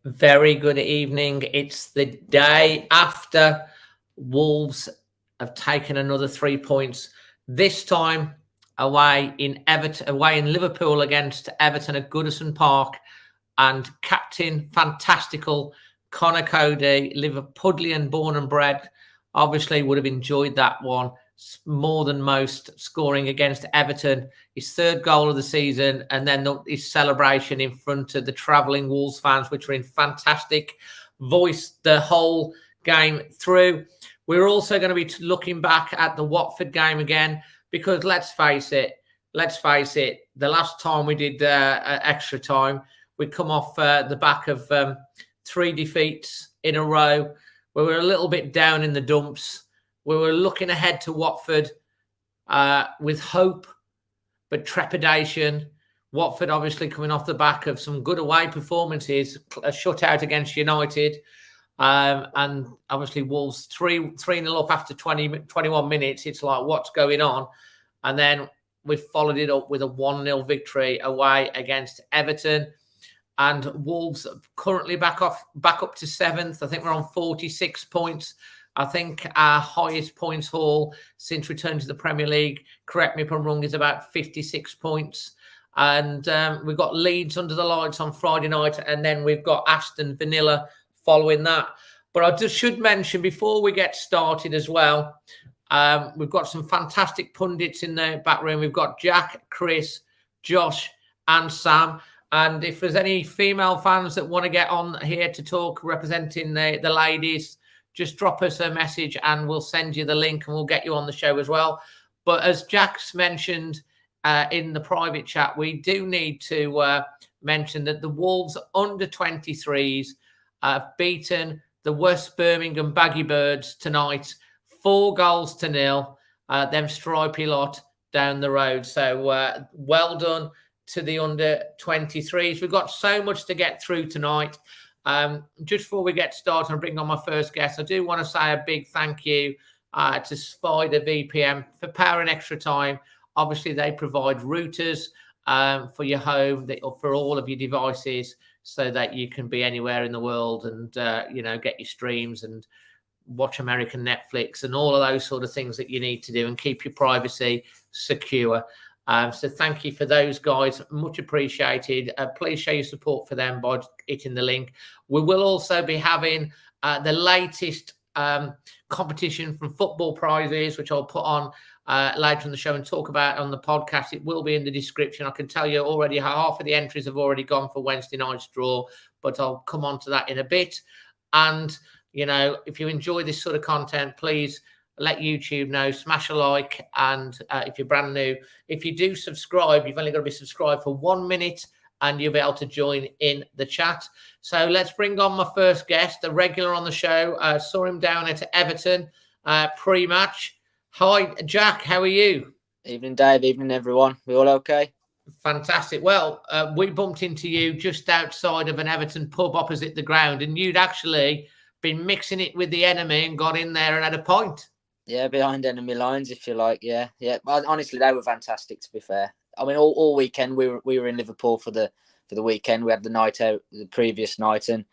Very good evening. It's the day after Wolves have taken another 3 points. This time away in Liverpool against Everton at Goodison Park, and captain fantastical Connor Coady, Liverpudlian born and bred, obviously would have enjoyed that one more than most, scoring against Everton, his third goal of the season, and then his celebration in front of the travelling Wolves fans, which were in fantastic voice the whole game through. We're also going to be looking back at the Watford game again, because let's face it, the last time we did extra time, we come off the back of 3 defeats in a row. We were a little bit down in the dumps. We were looking ahead to Watford with hope, but trepidation. Watford obviously coming off the back of some good away performances, a shutout against United, and obviously Wolves 3-0 up after 21 minutes. It's like, what's going on? And then we followed it up with a 1-0 victory away against Everton. And Wolves currently back up to 7th. I think we're on 46 points. I think our highest points haul since returning to the Premier League, correct me if I'm wrong, is about 56 points. And we've got Leeds under the lights on Friday night, and then we've got Aston Villa following that. But I just should mention before we get started as well, we've got some fantastic pundits in the back room. We've got Jack, Chris, Josh, and Sam. And if there's any female fans that want to get on here to talk representing the ladies, just drop us a message and we'll send you the link and we'll get you on the show as well. But as Jack's mentioned in the private chat, we do need to mention that the Wolves under 23s have beaten the West Birmingham Baggy Birds tonight, 4-0. Them stripy lot down the road. So well done to the under 23s. We've got so much to get through tonight. Just before we get started and bring on my first guest, I do want to say a big thank you to Spider VPN for powering extra time. Obviously, they provide routers for your home, for all of your devices, so that you can be anywhere in the world and get your streams and watch American Netflix and all of those sort of things that you need to do and keep your privacy secure. So thank you for those guys. Much appreciated. Please show your support for them by hitting the link. We will also be having the latest competition from Football Prizes, which I'll put on later in the show and talk about on the podcast. It will be in the description. I can tell you already half of the entries have already gone for Wednesday night's draw, but I'll come on to that in a bit. And, if you enjoy this sort of content, please let YouTube know, smash a like, and if you're brand new, if you do subscribe, you've only got to be subscribed for 1 minute and you'll be able to join in the chat. So let's bring on my first guest, a regular on the show. Saw him down at Everton pre-match. Hi, Jack, how are you? Evening, Dave. Evening, everyone. We all okay? Fantastic. Well, we bumped into you just outside of an Everton pub opposite the ground, and you'd actually been mixing it with the enemy and got in there and had a pint. Yeah, behind enemy lines, if you like. Yeah. But honestly, they were fantastic. To be fair, I mean, all weekend we were in Liverpool for the weekend. We had the night out the previous night, and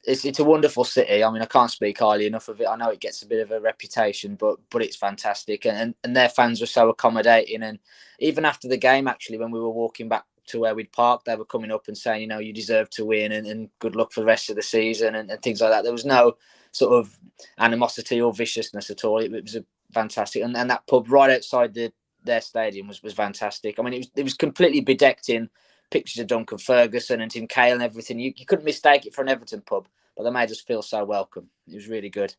it's a wonderful city. I mean, I can't speak highly enough of it. I know it gets a bit of a reputation, but it's fantastic, and their fans were so accommodating. And even after the game, actually, when we were walking back to where we'd parked, they were coming up and saying, you deserve to win, and good luck for the rest of the season, and things like that. There was no sort of animosity or viciousness at all. It was a fantastic, and that pub right outside their stadium was fantastic. I mean, it was completely bedecked in pictures of Duncan Ferguson and Tim Cahill and everything. You couldn't mistake it for an Everton pub, but they made us feel so welcome. It was really good.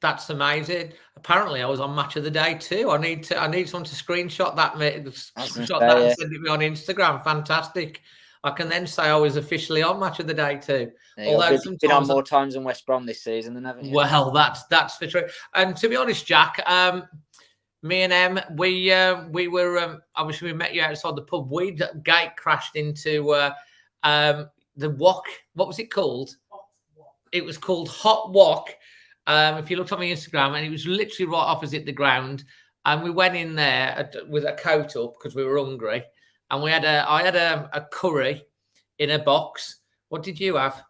That's amazing. Apparently, I was on Match of the Day too. I need someone to screenshot that, and send it me on Instagram. Fantastic. I can then say I was officially on Match of the Day too. Although you've been on more times than West Brom this season, than haven't you? Well, that's for true. And to be honest, Jack, me and Em, we were obviously we met you outside the pub. We gate crashed into the Wok. What was it called? It was called Hot Wok. If you looked on my Instagram, and it was literally right opposite the ground. And we went in there with a coat up because we were hungry. And I had a curry in a box. What did you have?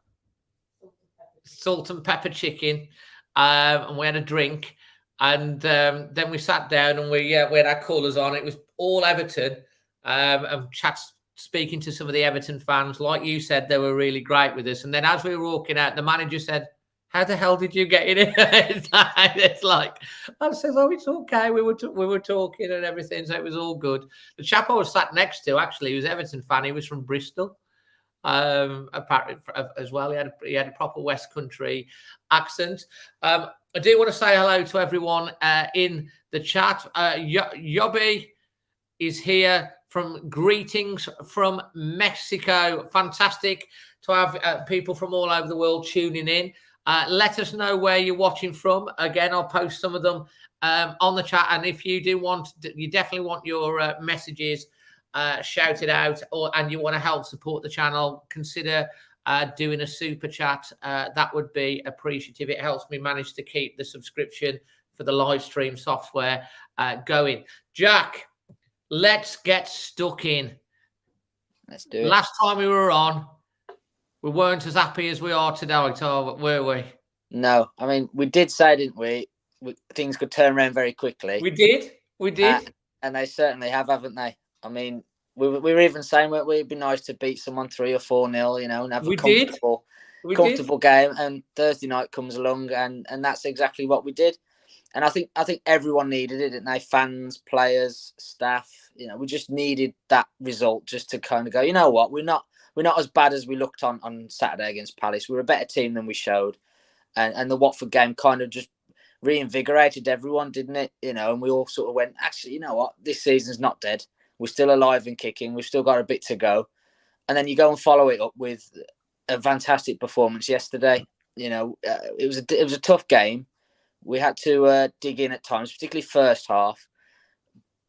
salt and pepper chicken, and we had a drink, and then we sat down and we had our colours on. It was all Everton, and speaking to some of the Everton fans. Like you said, they were really great with us. And then as we were walking out, the manager said, "How the hell did you get in here?" It's like, I said, "Oh, it's okay. We were talking and everything, so it was all good." The chap I was sat next to, actually, he was an Everton fan. He was from Bristol, apparently as well. He had a proper West Country accent. I do want to say hello to everyone in the chat. Yobby is here from greetings from Mexico. Fantastic to have people from all over the world tuning in. Let us know where you're watching from. Again, I'll post some of them on the chat. And if you do you definitely want your messages shouted out, and you want to help support the channel, consider doing a super chat. That would be appreciative. It helps me manage to keep the subscription for the live stream software going. Jack, let's get stuck in. Let's do it. Last time we were on, we weren't as happy as we are today, were we? No, I mean, we did say, didn't we? Things could turn around very quickly. We did. And they certainly have, haven't they? I mean, we were even saying, weren't we, it'd be nice to beat someone 3 or 4-0, and have a comfortable game. And Thursday night comes along, and that's exactly what we did. And I think everyone needed it, didn't they? Fans, players, staff. We just needed that result just to kind of go, you know what, we're not as bad as we looked on Saturday against Palace. We're a better team than we showed. And the Watford game kind of just reinvigorated everyone, didn't it? And we all sort of went, actually, you know what? This season's not dead. We're still alive and kicking. We've still got a bit to go. And then you go and follow it up with a fantastic performance yesterday. It was a tough game. We had to dig in at times, particularly first half.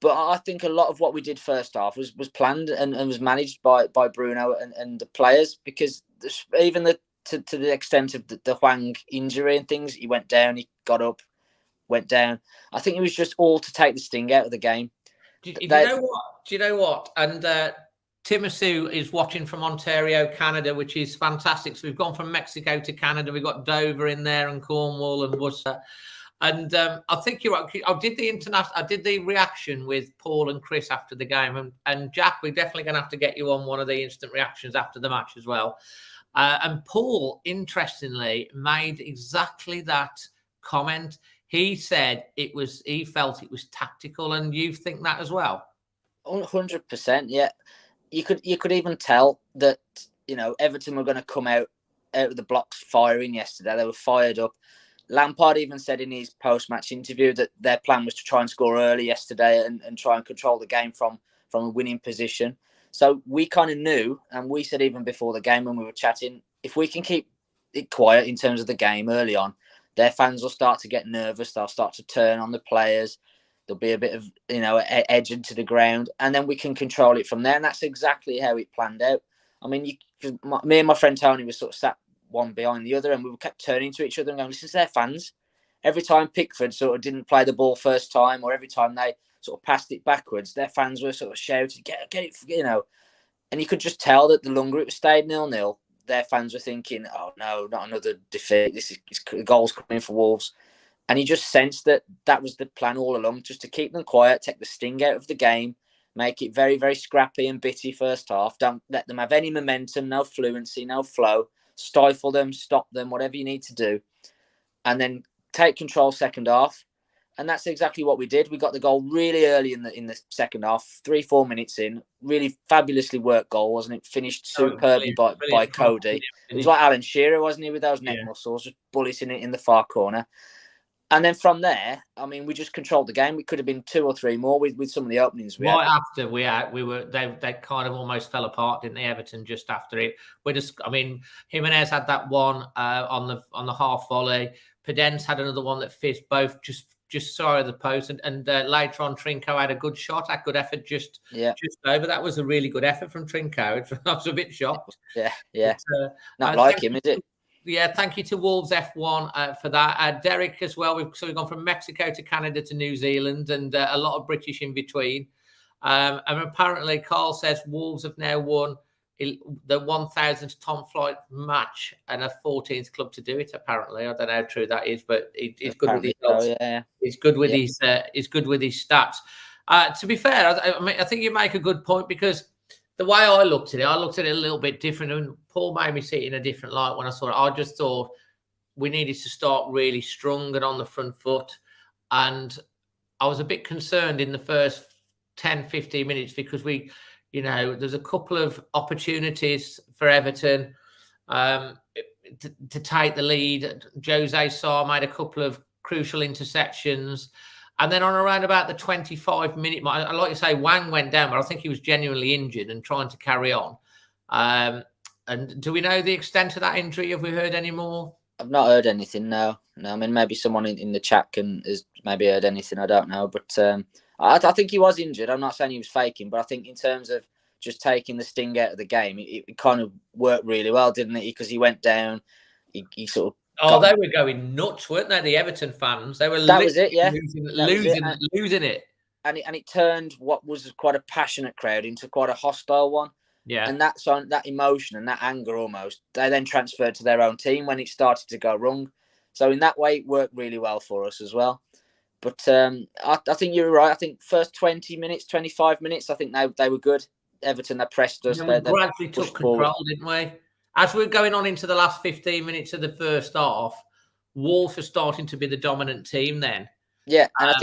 But I think a lot of what we did first half was planned and was managed by Bruno and the players, because even to the extent of the Hwang injury and things, he went down, he got up, went down. I think it was just all to take the sting out of the game. Do you know what? And Timosu is watching from Ontario, Canada, which is fantastic. So we've gone from Mexico to Canada. We've got Dover in there and Cornwall and Worcester. And I think you're right. I did the reaction with Paul and Chris after the game. And Jack, we're definitely going to have to get you on one of the instant reactions after the match as well. And Paul, interestingly, made exactly that comment. He said he felt it was tactical, and you think that as well? 100%, yeah. You could even tell that Everton were going to come out of the blocks firing yesterday. They were fired up. Lampard even said in his post-match interview that their plan was to try and score early yesterday and try and control the game from a winning position. So we kind of knew, and we said even before the game when we were chatting, if we can keep it quiet in terms of the game early on, their fans will start to get nervous. They'll start to turn on the players. There'll be a bit of, edge into the ground, and then we can control it from there. And that's exactly how it planned out. I mean, me and my friend Tony were sort of sat one behind the other, and we kept turning to each other and going, listen to their fans. Every time Pickford sort of didn't play the ball first time, or every time they sort of passed it backwards, their fans were sort of shouting, get it, And you could just tell that the longer it stayed 0-0, their fans were thinking, oh no, not another defeat. This is goals coming for Wolves. And you just sensed that was the plan all along, just to keep them quiet, take the sting out of the game, make it very, very scrappy and bitty first half. Don't let them have any momentum, no fluency, no flow. Stifle them, stop them, whatever you need to do. And then take control second half. And that's exactly what we did. We got the goal really early in the second half, 3-4 minutes in. Really fabulously worked goal, wasn't it? Finished superbly by Coady. It was like Alan Shearer, wasn't he, with those neck muscles, just bulleting it in the far corner. And then from there, I mean, we just controlled the game. We could have been 2 or 3 more with some of the openings we had. After they kind of almost fell apart, didn't they? Everton just after it. Jimenez had that one on the half volley. Podence had another one that fit both just shy of the post, and later on Trinco had a good shot, a good effort just over. That was a really good effort from Trinco. I was a bit shocked. Yeah. But, not like him, is it? Yeah, thank you to Wolves F1 for that. Derek as well. We've gone from Mexico to Canada to New Zealand, and a lot of British in between. And apparently, Carl says Wolves have now won the 1,000th Tom Flight match and a 14th club to do it. Apparently, I don't know how true that is, but he's good with his results. So, yeah. He's good with he's good with his stats. To be fair, I think you make a good point, because the way I looked at it a little bit different, and Paul made me see it in a different light when I saw it. I just thought we needed to start really strong and on the front foot, and I was a bit concerned in the first 10, 15 minutes, because there's a couple of opportunities for Everton to take the lead. Jose Sarr made a couple of crucial interceptions. And then on around about the 25-minute mark, I like to say Wang went down, but I think he was genuinely injured and trying to carry on. And do we know the extent of that injury? Have we heard any more? I've not heard anything, no. I mean, maybe someone in the chat has maybe heard anything, I don't know. But I think he was injured. I'm not saying he was faking, but I think in terms of just taking the sting out of the game, it kind of worked really well, didn't it? Because he went down, he sort of... they were going nuts, weren't they? The Everton fans, they were that was it, yeah, losing it, and it turned what was quite a passionate crowd into quite a hostile one. Yeah, and that emotion and that anger almost, they then transferred to their own team when it started to go wrong. So in that way, it worked really well for us as well. But I think you're right. I think first 20 minutes, 25 minutes, I think they were good. Everton, they pressed us. We gradually took control, forward, didn't we? As we're going on into the last 15 minutes of the first half, Wolves are starting to be the dominant team then. Yeah, and I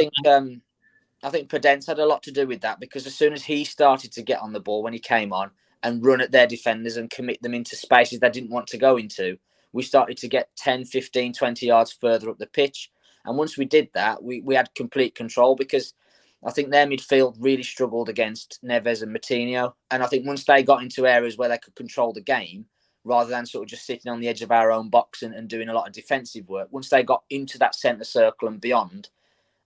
think Podence had a lot to do with that, because as soon as he started to get on the ball when he came on and run at their defenders and commit them into spaces they didn't want to go into, we started to get 10, 15, 20 yards further up the pitch. And once we did that, we had complete control, because I think their midfield really struggled against Neves and Moutinho. And I think once they got into areas where they could control the game, rather than sort of just sitting on the edge of our own box and doing a lot of defensive work, once they got into that centre circle and beyond,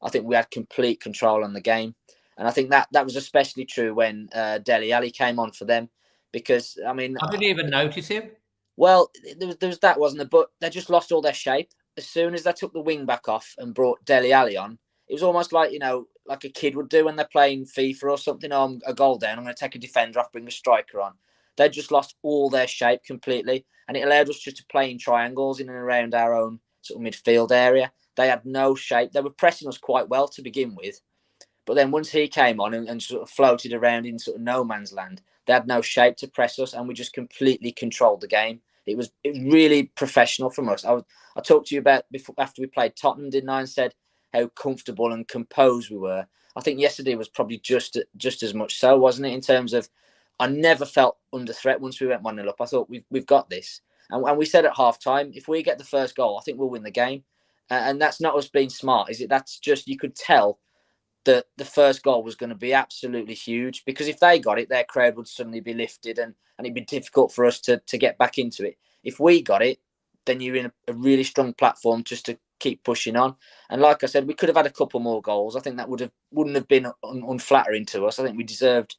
I think we had complete control on the game. And I think that was especially true when Dele Alli came on for them, because, I mean... I didn't even notice him. Well, there was that, wasn't there? But they just lost all their shape. As soon as they took the wing back off and brought Dele Alli on, it was almost like, like a kid would do when they're playing FIFA or something. Oh, I'm a goal down, I'm going to take a defender off, bring a striker on. They just lost all their shape completely. And it allowed us just to play in triangles in and around our own sort of midfield area. They had no shape. They were pressing us quite well to begin with. But then once he came on and sort of floated around in sort of no man's land, they had no shape to press us, and we just completely controlled the game. It was really professional from us. I talked to you about after we played Tottenham, didn't I, and said how comfortable and composed we were. I think yesterday was probably just as much so, wasn't it? In terms of, I never felt under threat once we went 1-0 up. I thought we've got this. And we said at half time, if we get the first goal, I think we'll win the game. And that's not us being smart, is it? That's just, you could tell that the first goal was going to be absolutely huge, because if they got it, their crowd would suddenly be lifted and it'd be difficult for us to get back into it. If we got it, then you're in a really strong platform just to keep pushing on. And like I said, we could have had a couple more goals. I think that wouldn't have been unflattering to us. I think we deserved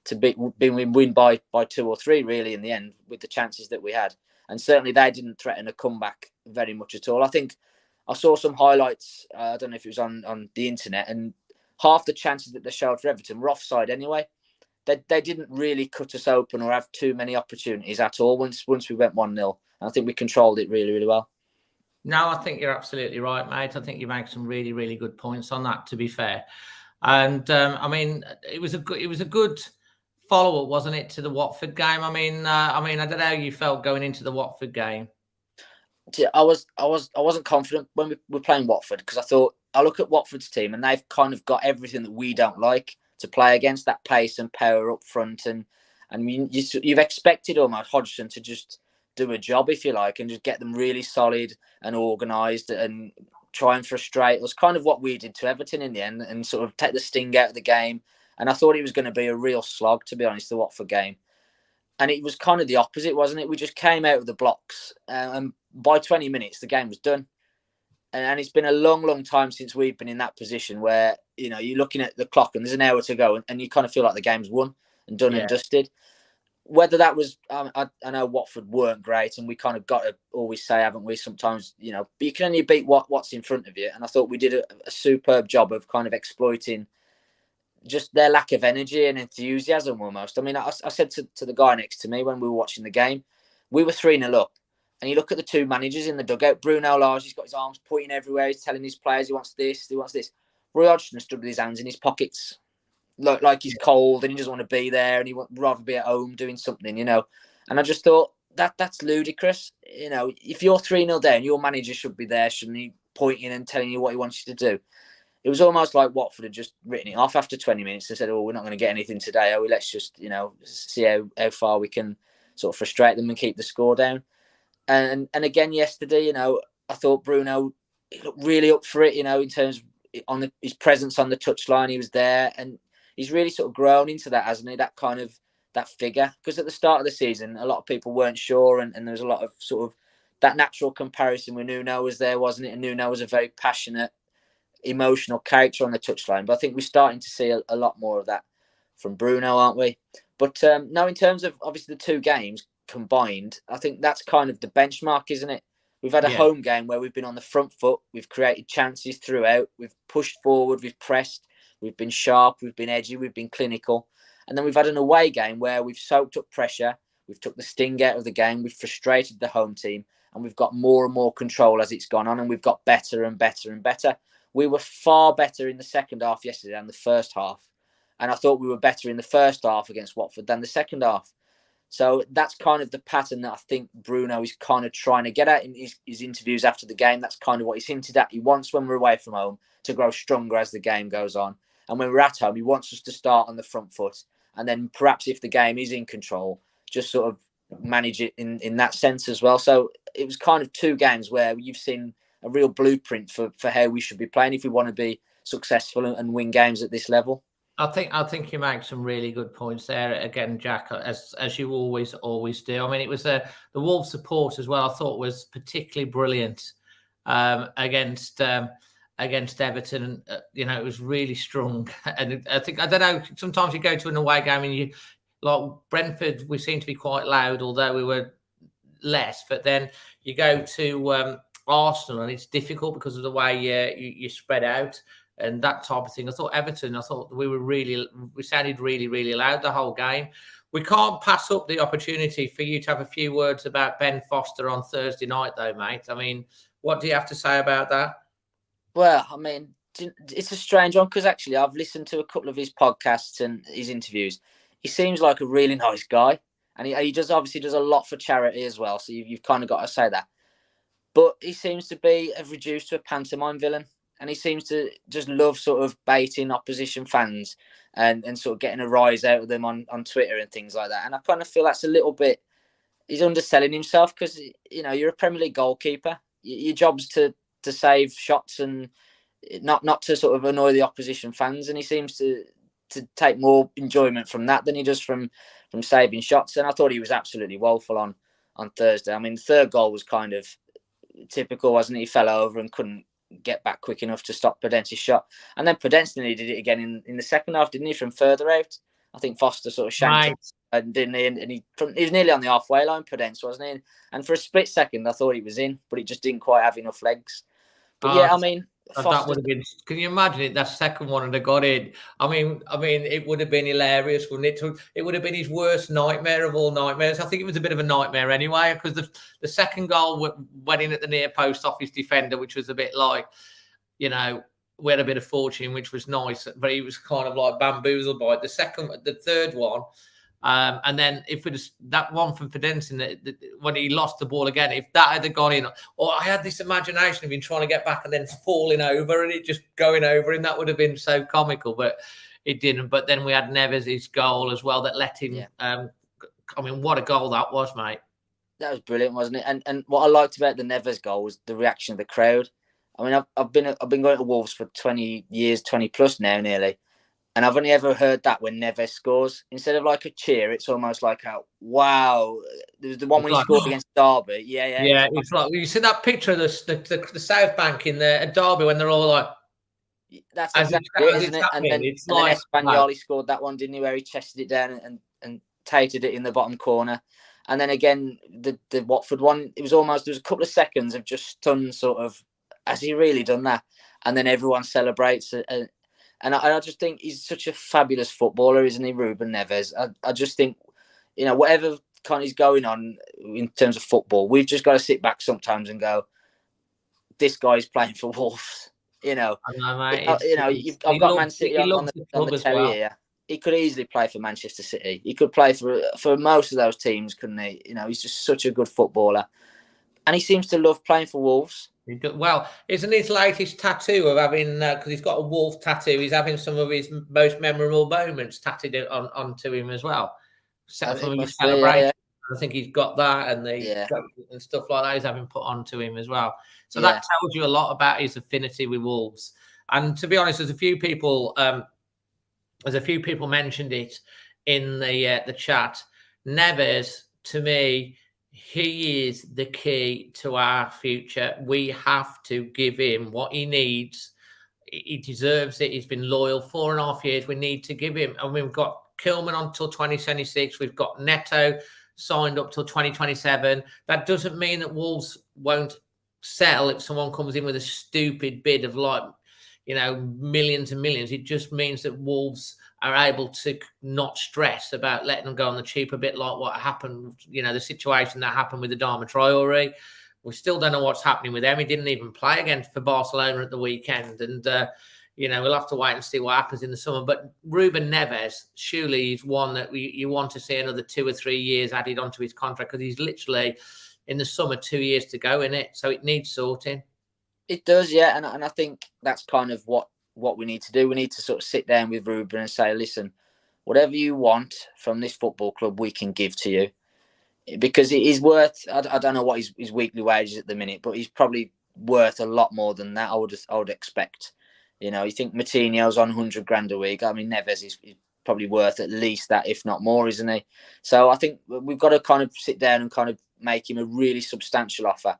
to win by 2 or 3 really in the end, with the chances that we had. And certainly they didn't threaten a comeback very much at all. I think I saw some highlights, I don't know if it was on the internet, and half the chances that they showed for Everton were offside anyway. They didn't really cut us open or have too many opportunities at all once we went 1-0. I think we controlled it really, really well. No, I think you're absolutely right, mate. I think you make some really, really good points on that, to be fair. And I mean, it was a good follow-up, wasn't it, to the Watford game? I mean, I don't know how you felt going into the Watford game. I wasn't confident when we were playing Watford, because I look at Watford's team and they've kind of got everything that we don't like to play against, that pace and power up front. And you've expected almost Hodgson to just do a job, if you like, and just get them really solid and organised and try and frustrate us. Kind of what we did to Everton in the end, and sort of take the sting out of the game. And I thought it was going to be a real slog, to be honest, the Watford game. And it was kind of the opposite, wasn't it? We just came out of the blocks, and by 20 minutes, the game was done. And it's been a long, long time since we've been in that position where, you're looking at the clock and there's an hour to go and you kind of feel like the game's won and done and dusted. Whether that was, I know Watford weren't great, and we kind of got to always say, haven't we, sometimes, but you can only beat what's in front of you. And I thought we did a superb job of kind of exploiting just their lack of energy and enthusiasm almost. I mean, I said to the guy next to me when we were watching the game, we were 3-0 up. And you look at the two managers in the dugout. Bruno Lage, he's got his arms pointing everywhere. He's telling his players he wants this, he wants this. Roy Hodgson stood with his hands in his pockets, like he's cold and he doesn't want to be there and he would rather be at home doing something, And I just thought that's ludicrous. If you're 3-0 down, your manager should be there, shouldn't he? Pointing and telling you what he wants you to do. It was almost like Watford had just written it off after 20 minutes. They said, we're not going to get anything today. Let's just, see how far we can sort of frustrate them and keep the score down. And again, yesterday, I thought Bruno looked really up for it, in terms of his presence on the touchline. He was there and he's really sort of grown into that, hasn't he? That kind of, that figure. Because at the start of the season, a lot of people weren't sure and there was a lot of sort of that natural comparison when Nuno was there, wasn't it? And Nuno was a very passionate, emotional character on the touchline. But I think we're starting to see a lot more of that from Bruno, aren't we? But now in terms of obviously the two games combined, I think that's kind of the benchmark, isn't it? We've had a home game where we've been on the front foot, we've created chances throughout, we've pushed forward, we've pressed, we've been sharp, we've been edgy, we've been clinical. And then we've had an away game where we've soaked up pressure, we've took the sting out of the game, we've frustrated the home team, and we've got more and more control as it's gone on, and we've got better and better and better. We were far better in the second half yesterday than the first half. And I thought we were better in the first half against Watford than the second half. So that's kind of the pattern that I think Bruno is kind of trying to get at in his interviews after the game. That's kind of what he's hinted at. He wants, when we're away from home, to grow stronger as the game goes on. And when we're at home, he wants us to start on the front foot. And then perhaps if the game is in control, just sort of manage it in that sense as well. So it was kind of two games where you've seen a real blueprint for how we should be playing if we want to be successful and win games at this level. I think you make some really good points there again, Jack, as you always do. I mean, it was the Wolves support as well. I thought was particularly brilliant against Everton. It was really strong. And I don't know. Sometimes you go to an away game and you like Brentford. We seem to be quite loud, although we were less. But then you go to Arsenal and it's difficult because of the way you spread out. And that type of thing. I thought Everton, we sounded really, really loud the whole game. We can't pass up the opportunity for you to have a few words about Ben Foster on Thursday night, though, mate. I mean, what do you have to say about that? Well, I mean, it's a strange one because actually I've listened to a couple of his podcasts and his interviews. He seems like a really nice guy. And he does a lot for charity as well. So you've kind of got to say that. But he seems to be reduced to a pantomime villain. And he seems to just love sort of baiting opposition fans and sort of getting a rise out of them on Twitter and things like that. And I kind of feel that's a little bit, he's underselling himself because, you're a Premier League goalkeeper. Your job's to save shots and not to sort of annoy the opposition fans. And he seems to take more enjoyment from that than he does from saving shots. And I thought he was absolutely woeful on Thursday. I mean, the third goal was kind of typical, wasn't it? He fell over and couldn't get back quick enough to stop Podence's shot. And then Podence nearly did it again in the second half, didn't he, from further out? I think Foster sort of shanked him, and didn't he? And he was nearly on the halfway line, Podence, wasn't he? And for a split second, I thought he was in, but he just didn't quite have enough legs. But I mean, that would have been. Can you imagine it? That second one and they got in. I mean, it would have been hilarious, wouldn't it? It would have been his worst nightmare of all nightmares. I think it was a bit of a nightmare anyway because the second goal went in at the near post off his defender, which was a bit like, we had a bit of fortune, which was nice, but he was kind of like bamboozled by it. The third one. And then if it was that one from Podence when he lost the ball again, if that had gone in, or I had this imagination of him trying to get back and then falling over and it just going over him, that would have been so comical, but it didn't. But then we had Neves' goal as well that let him. I mean, what a goal that was, mate! That was brilliant, wasn't it? And what I liked about the Neves goal was the reaction of the crowd. I mean, I've been going to Wolves for 20 years, 20 plus now, nearly. And I've only ever heard that when Neves scores. Instead of like a cheer, it's almost like a wow. There's the one when he scored against Derby. Yeah. It's like you see that picture of the South Bank in at Derby when they're all like. That's exactly it, isn't it? And then Espanyol scored that one, didn't he? Where he chested it down and tated it in the bottom corner. And then again, the Watford one, there was a couple of seconds of just stunned sort of, has he really done that? And then everyone celebrates And I just think he's such a fabulous footballer, isn't he, Ruben Neves? I just think, whatever kind of is going on in terms of football, we've just got to sit back sometimes and go, this guy's playing for Wolves. I know, mate. I've got Man City on the telly here. He could easily play for Manchester City. He could play for most of those teams, couldn't he? He's just such a good footballer, and he seems to love playing for Wolves. Well, isn't his latest tattoo of having, because he's got a wolf tattoo, he's having some of his most memorable moments tattooed onto him as well. From his celebration. Yeah. I think he's got that and and stuff like that he's having put onto him as well. So that tells you a lot about his affinity with Wolves. And to be honest, there's a few people mentioned it in the chat. Neves, to me, he is the key to our future. We have to give him what he needs. He deserves it. He's been loyal 4.5 years. We need to give him. And we've got Kilman until 2026. We've got Neto signed up till 2027. That doesn't mean that Wolves won't sell if someone comes in with a stupid bid of millions and millions. It just means that Wolves are able to not stress about letting them go on the cheap, a bit like what happened, the situation that happened with Adama Traore. We still don't know what's happening with him. He didn't even play again for Barcelona at the weekend. And, we'll have to wait and see what happens in the summer. But Ruben Neves, surely he's one that you want to see another 2 or 3 years added onto his contract, because he's literally in the summer 2 years to go in it. So it needs sorting. It does, yeah. And I think that's kind of what we need to do. We need to sort of sit down with Ruben and say, listen, whatever you want from this football club, we can give to you. Because it is worth, I don't know what his weekly wage is at the minute, but he's probably worth a lot more than that, I would expect. You think Moutinho's on 100 grand a week. I mean, Neves is probably worth at least that, if not more, isn't he? So I think we've got to kind of sit down and kind of make him a really substantial offer.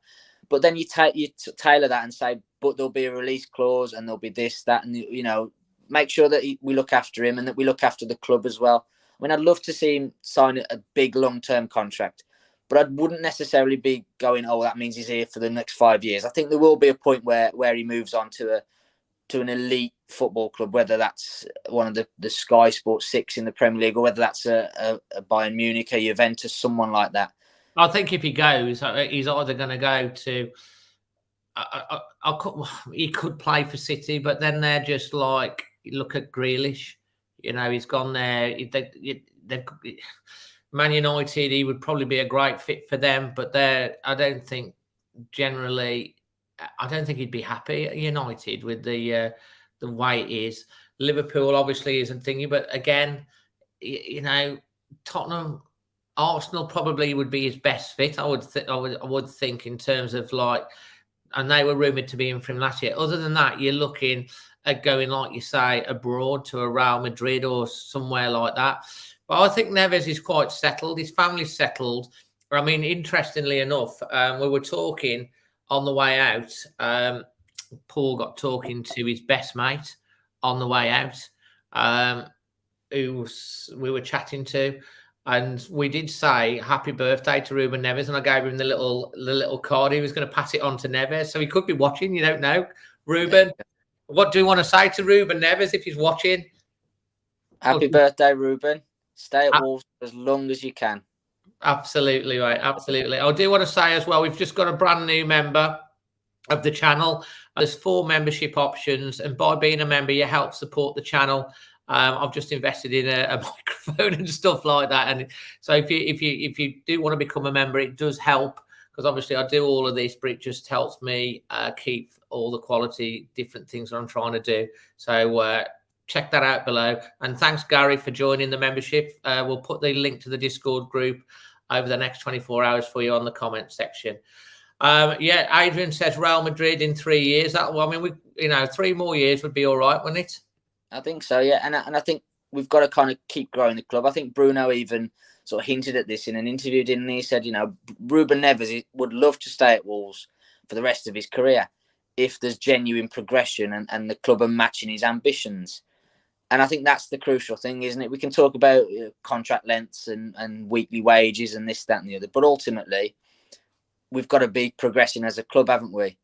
But then you tailor that and say, but there'll be a release clause and there'll be this, that, and, make sure that we look after him and that we look after the club as well. I mean, I'd love to see him sign a big long-term contract, but I wouldn't necessarily be going, oh, that means he's here for the next 5 years. I think there will be a point where he moves on to an elite football club, whether that's one of the Sky Sports 6 in the Premier League, or whether that's a Bayern Munich, a Juventus, someone like that. I think if he goes, he's either going to go to. He could play for City, but then they're just like, look at Grealish. He's gone there. Man United, he would probably be a great fit for them, but I don't think he'd be happy at United with the way it is. Liverpool obviously isn't thinking, but again, Tottenham. Arsenal probably would be his best fit. I would think in terms of and they were rumoured to be in for him last year. Other than that, you're looking at going, like you say, abroad to a Real Madrid or somewhere like that. But I think Neves is quite settled. His family's settled. I mean, interestingly enough, we were talking on the way out. Paul got talking to his best mate on the way out, who we were chatting to. And we did say happy birthday to Ruben Neves, and I gave him the little card. He was going to pass it on to Neves, so he could be watching. You don't know, Ruben. What do you want to say to Ruben Neves if he's watching? Happy birthday, Ruben. Stay at Wolves as long as you can. Absolutely right. Absolutely. I do want to say as well, we've just got a brand new member of the channel. There's 4 membership options, and by being a member, you help support the channel. I've just invested in a microphone and stuff like that, and so if you do want to become a member, it does help, because obviously I do all of this, but it just helps me keep all the quality different things that I'm trying to do. So check that out below, and thanks Gary for joining the membership. We'll put the link to the Discord group over the next 24 hours for you on the comment section. Adrian says Real Madrid in 3 years. 3 more years would be all right, wouldn't it? I think so, yeah. And I think we've got to kind of keep growing the club. I think Bruno even sort of hinted at this in an interview, didn't he? He said, Ruben Neves would love to stay at Wolves for the rest of his career if there's genuine progression and the club are matching his ambitions. And I think that's the crucial thing, isn't it? We can talk about contract lengths and weekly wages and this, that and the other, but ultimately we've got to be progressing as a club, haven't we?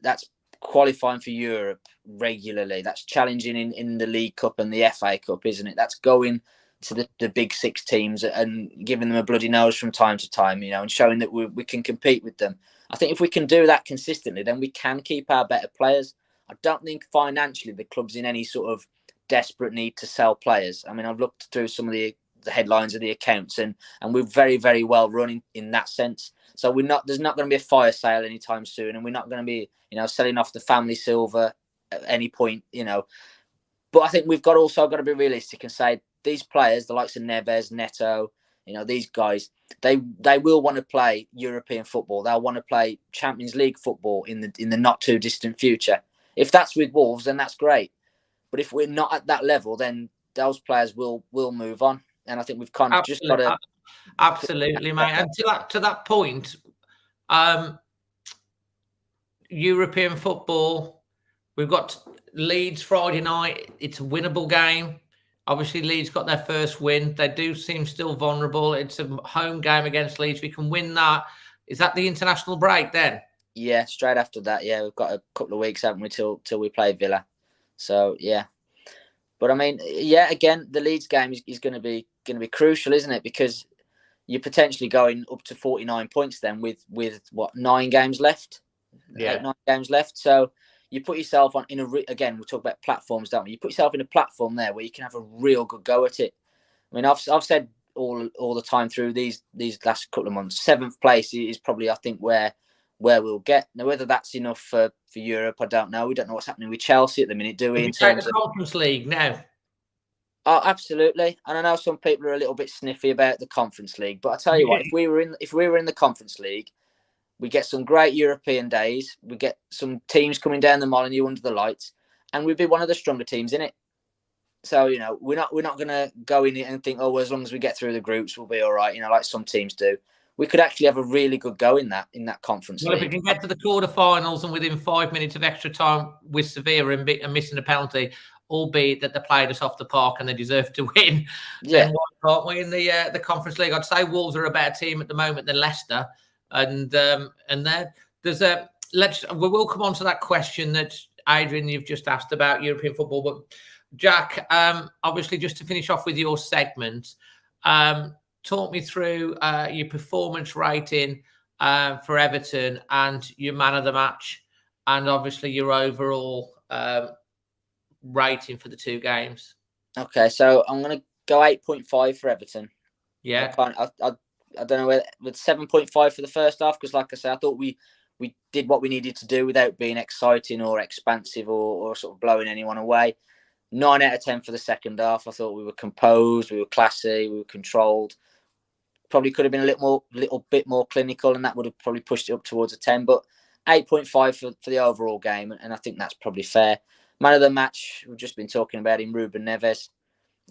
That's qualifying for Europe regularly. That's challenging in the League Cup and the FA Cup, isn't it? That's going to the big six teams and giving them a bloody nose from time to time, and showing that we can compete with them. I think if we can do that consistently, then we can keep our better players. I don't think financially the club's in any sort of desperate need to sell players. I mean, I've looked through some of the headlines of the accounts, and we're very, very well running in that sense. So there's not going to be a fire sale anytime soon, and we're not going to be, selling off the family silver at any point, But I think we've also got to be realistic and say these players, the likes of Neves, Neto, these guys, they will want to play European football. They'll want to play Champions League football in the not too distant future. If that's with Wolves, then that's great. But if we're not at that level, then those players will move on. And I think we've kind of just got to... Absolutely, mate. And to that point, European football, we've got Leeds Friday night. It's a winnable game. Obviously, Leeds got their first win. They do seem still vulnerable. It's a home game against Leeds. We can win that. Is that the international break then? Yeah, straight after that. Yeah, we've got a couple of weeks, haven't we, till we play Villa. So yeah, but I mean, yeah, again, the Leeds game is going to be crucial, isn't it? Because you're potentially going up to 49 points then with what, 9 games left? Yeah, 9 games left. So you put yourself on again, we talk about platforms, don't we? You put yourself in a platform there where you can have a real good go at it. I mean, I've said all the time through these last couple of months, 7th place is probably, I think, where we'll get. Now, whether that's enough for Europe, I don't know. We don't know what's happening with Chelsea at the minute, do we? In terms of the Conference League now. Oh, absolutely. And I know some people are a little bit sniffy about the Conference League, but I tell you what, if we were in the Conference League, we get some great European days. We get some teams coming down the Molineux under the lights, and we'd be one of the stronger teams in it. So, we're not going to go in it and think, oh, well, as long as we get through the groups, we'll be all right, like some teams do. We could actually have a really good go in that Conference League. Well, if we can get to the quarterfinals and within 5 minutes of extra time with Sevilla and missing a penalty, albeit that they played us off the park and they deserve to win, then why can't we in the Conference League? I'd say Wolves are a better team at the moment than Leicester, and we will come on to that question that Adrian you've just asked about European football. But Jack, obviously, just to finish off with your segment, talk me through your performance rating for Everton and your man of the match, and obviously your overall rating for the 2 games. Okay, so I'm going to go 8.5 for Everton. Yeah. I don't know with 7.5 for the first half, because like I said, I thought we did what we needed to do without being exciting or expansive or sort of blowing anyone away. 9 out of 10 for the second half. I thought we were composed, we were classy, we were controlled. Probably could have been a little bit more clinical, and that would have probably pushed it up towards a 10. But 8.5 for the overall game, and I think that's probably fair. Man of the match, we've just been talking about him, Ruben Neves.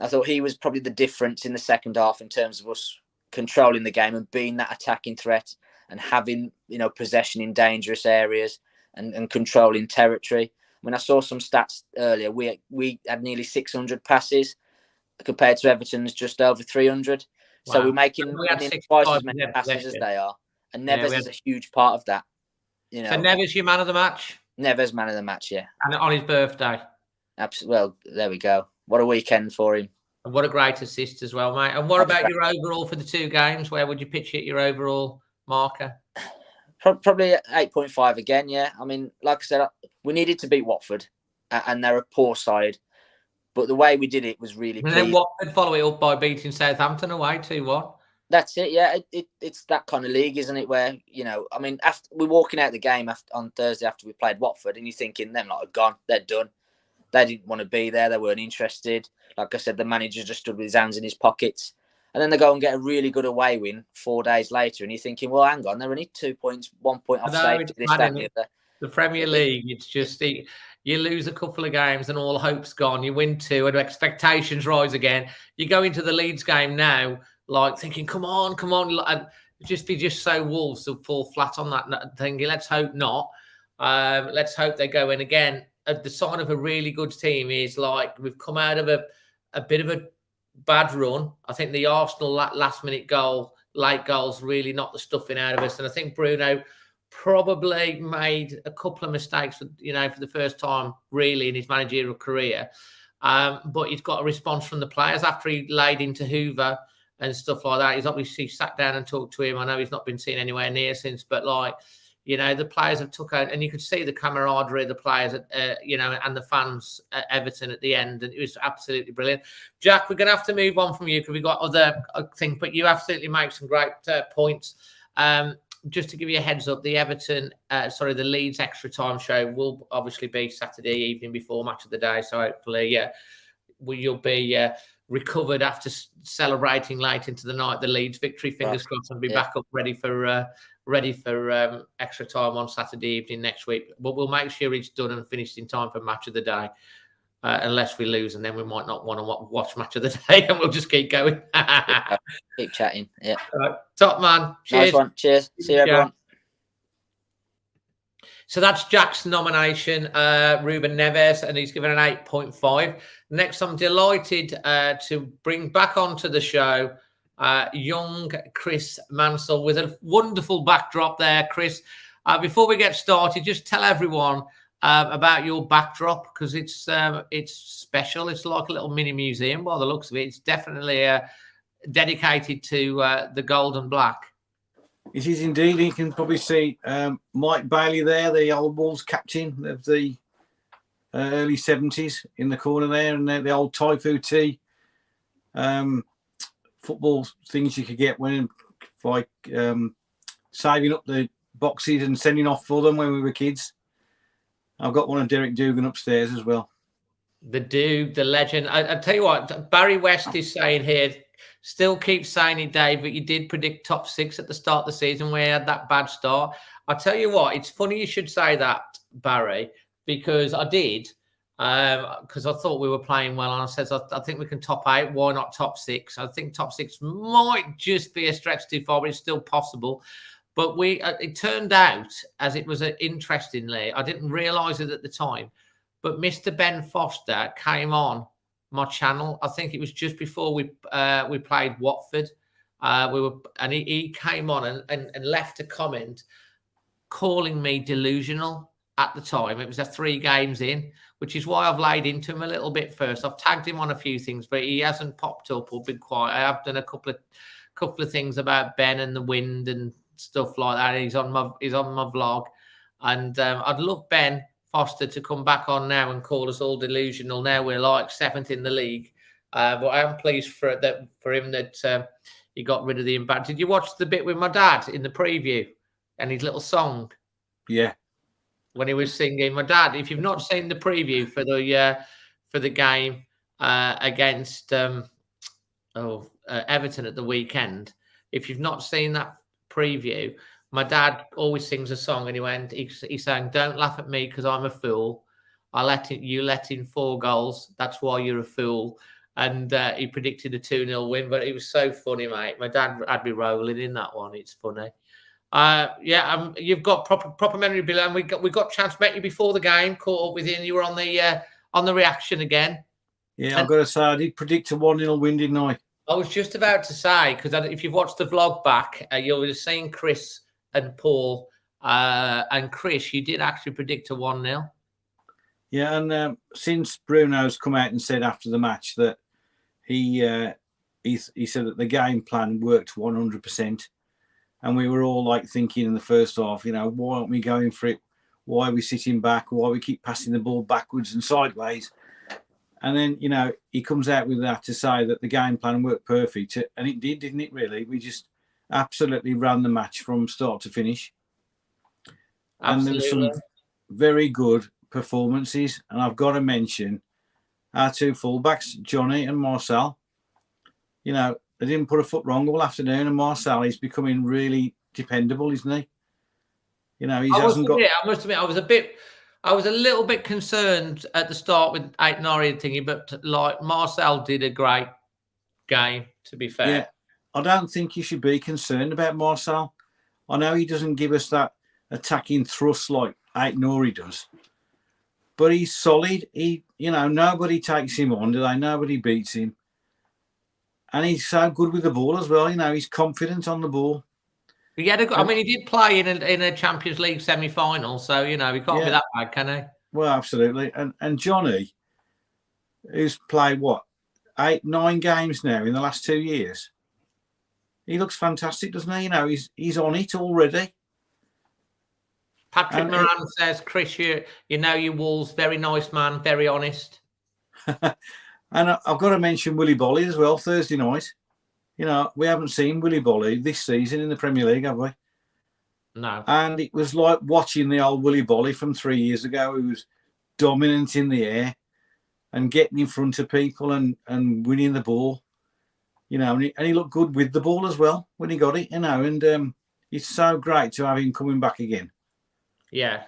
I thought he was probably the difference in the second half in terms of us controlling the game and being that attacking threat and having possession in dangerous areas and controlling territory. I mean, I saw some stats earlier. We had nearly 600 passes compared to Everton's just over 300. Wow. So we're making twice as many passes as they are. And Neves is a huge part of that. So Neves, your man of the match? Neves, man of the match, yeah. And on his birthday? Absolutely. Well, there we go. What a weekend for him. And what a great assist as well, mate. And what about your overall for the 2 games? Where would you pitch it, your overall marker? Probably 8.5 again, yeah. I mean, like I said, we needed to beat Watford, and they're a poor side. But the way we did it was really pleasing. And then Watford follow it up by beating Southampton away 2-1. That's it, yeah. It's that kind of league, isn't it? Where, I mean, after we're walking out the game on Thursday after we played Watford, and you're thinking, them lot are gone, they're done. They didn't want to be there, they weren't interested. Like I said, the manager just stood with his hands in his pockets. And then they go and get a really good away win 4 days later, and you're thinking, well, hang on, they're only 2 points, 1 point off safety. The Premier League, it's just you lose a couple of games and all hope's gone. You win 2 and expectations rise again. You go into the Leeds game now, like thinking, come on. And just so Wolves will fall flat on that thing. Let's hope not. Let's hope they go in again. The sign of a really good team is like we've come out of a bit of a bad run. I think the Arsenal last minute goal, late goals, really knocked the stuffing out of us. And I think Bruno probably made a couple of mistakes, for the first time really in his managerial career. But he's got a response from the players after he laid into Hoover and stuff like that. He's obviously sat down and talked to him. I know he's not been seen anywhere near since, but the players have took out, and you could see the camaraderie of the players, and the fans at Everton at the end, and it was absolutely brilliant. Jack, we're going to have to move on from you because we've got other things, but you absolutely make some great points. Just to give you a heads up, the Leeds extra time show will obviously be Saturday evening before match of the day. So hopefully, you'll be recovered after celebrating late into the night the Leeds victory. Fingers crossed, and be back up ready for extra time on Saturday evening next week. But we'll make sure it's done and finished in time for match of the day. Unless we lose, and then we might not want to watch match of the day, and we'll just keep going. Keep chatting. Yeah. Top man. Cheers. Nice one. Cheers. See you, everyone. So that's Jack's nomination, Ruben Neves, and he's given an 8.5. Next, I'm delighted to bring back onto the show young Chris Mansell with a wonderful backdrop there, Chris. Before we get started, just tell everyone about your backdrop, because it's special. It's like a little mini museum by the looks of it. It's definitely dedicated to the gold and black. It is indeed. You can probably see Mike Bailey there, the old Wolves captain of the early 70s in the corner there, and the old Typhoon T football things you could get by saving up the boxes and sending off for them when we were kids. I've got one of Derek Dugan upstairs as well. The Duke, the legend. I tell you what, Barry West is saying here, still keep saying it, Dave, but you did predict top 6 at the start of the season where you had that bad start. I tell you what, it's funny you should say that, Barry, because I did, because I thought we were playing well, and I said, I think we can top 8. Why not top 6? I think top 6 might just be a stretch too far, but it's still possible. But it turned out, as it was interestingly, I didn't realise it at the time, but Mr. Ben Foster came on my channel. I think it was just before we played Watford. He came on and left a comment calling me delusional at the time. It was 3 games in, which is why I've laid into him a little bit first. I've tagged him on a few things, but he hasn't popped up or been quiet. I have done a couple of things about Ben and the wind and stuff like that. He's on my vlog, and I'd love Ben Foster to come back on now and call us all delusional. Now we're like 7th in the league, but I am pleased for him that he got rid of the impact. Did you watch the bit with my dad in the preview and his little song? Yeah, when he was singing. My dad, if you've not seen the preview for the game against Everton at the weekend, if you've not seen that preview, my dad always sings a song, and he sang, "Don't laugh at me because I'm a fool. You let in 4 goals. That's why you're a fool." And he predicted a 2-0 win, but it was so funny, mate. My dad had me rolling in that one. It's funny. You've got proper memory, Bill, and we got a chance to meet you before the game, caught up with you, and you were on the reaction again. Yeah, I've got to say, I did predict a 1-0 win, didn't I? I was just about to say, because if you've watched the vlog back, you'll have seen Chris and Paul. And Chris, you did actually predict a 1-0. Yeah, and since Bruno's come out and said after the match that he said that the game plan worked 100%, and we were all like thinking in the first half, why aren't we going for it? Why are we sitting back? Why we keep passing the ball backwards and sideways? And then, he comes out with that to say that the game plan worked perfect. And it did, didn't it, really? We just absolutely ran the match from start to finish. Absolutely. And there were some very good performances. And I've got to mention our 2 fullbacks, Johnny and Mansell. They didn't put a foot wrong all afternoon. And Mansell is becoming really dependable, isn't he? He hasn't got... I must admit, I was a little bit concerned at the start with Aït-Nouri thingy, but Mansell did a great game, to be fair. Yeah, I don't think you should be concerned about Mansell. I know he doesn't give us that attacking thrust like Aït-Nouri does, but he's solid. Nobody takes him on, do they? Nobody beats him. And he's so good with the ball as well. He's confident on the ball. He had I mean, he did play in a Champions League semi-final, so he can't be that bad, can he? Well, absolutely. And Johnny, who's played what 8, 9 games now in the last 2 years, he looks fantastic, doesn't he? He's on it already. Patrick Moran says, Chris, you know your Wolves, very nice man, very honest. And I've got to mention Willy Bolly as well, Thursday night. We haven't seen Willy Bolly this season in the Premier League, have we? No. And it was like watching the old Willy Bolly from 3 years ago, who was dominant in the air and getting in front of people and winning the ball. And he looked good with the ball as well when he got it, and it's so great to have him coming back again. Yeah.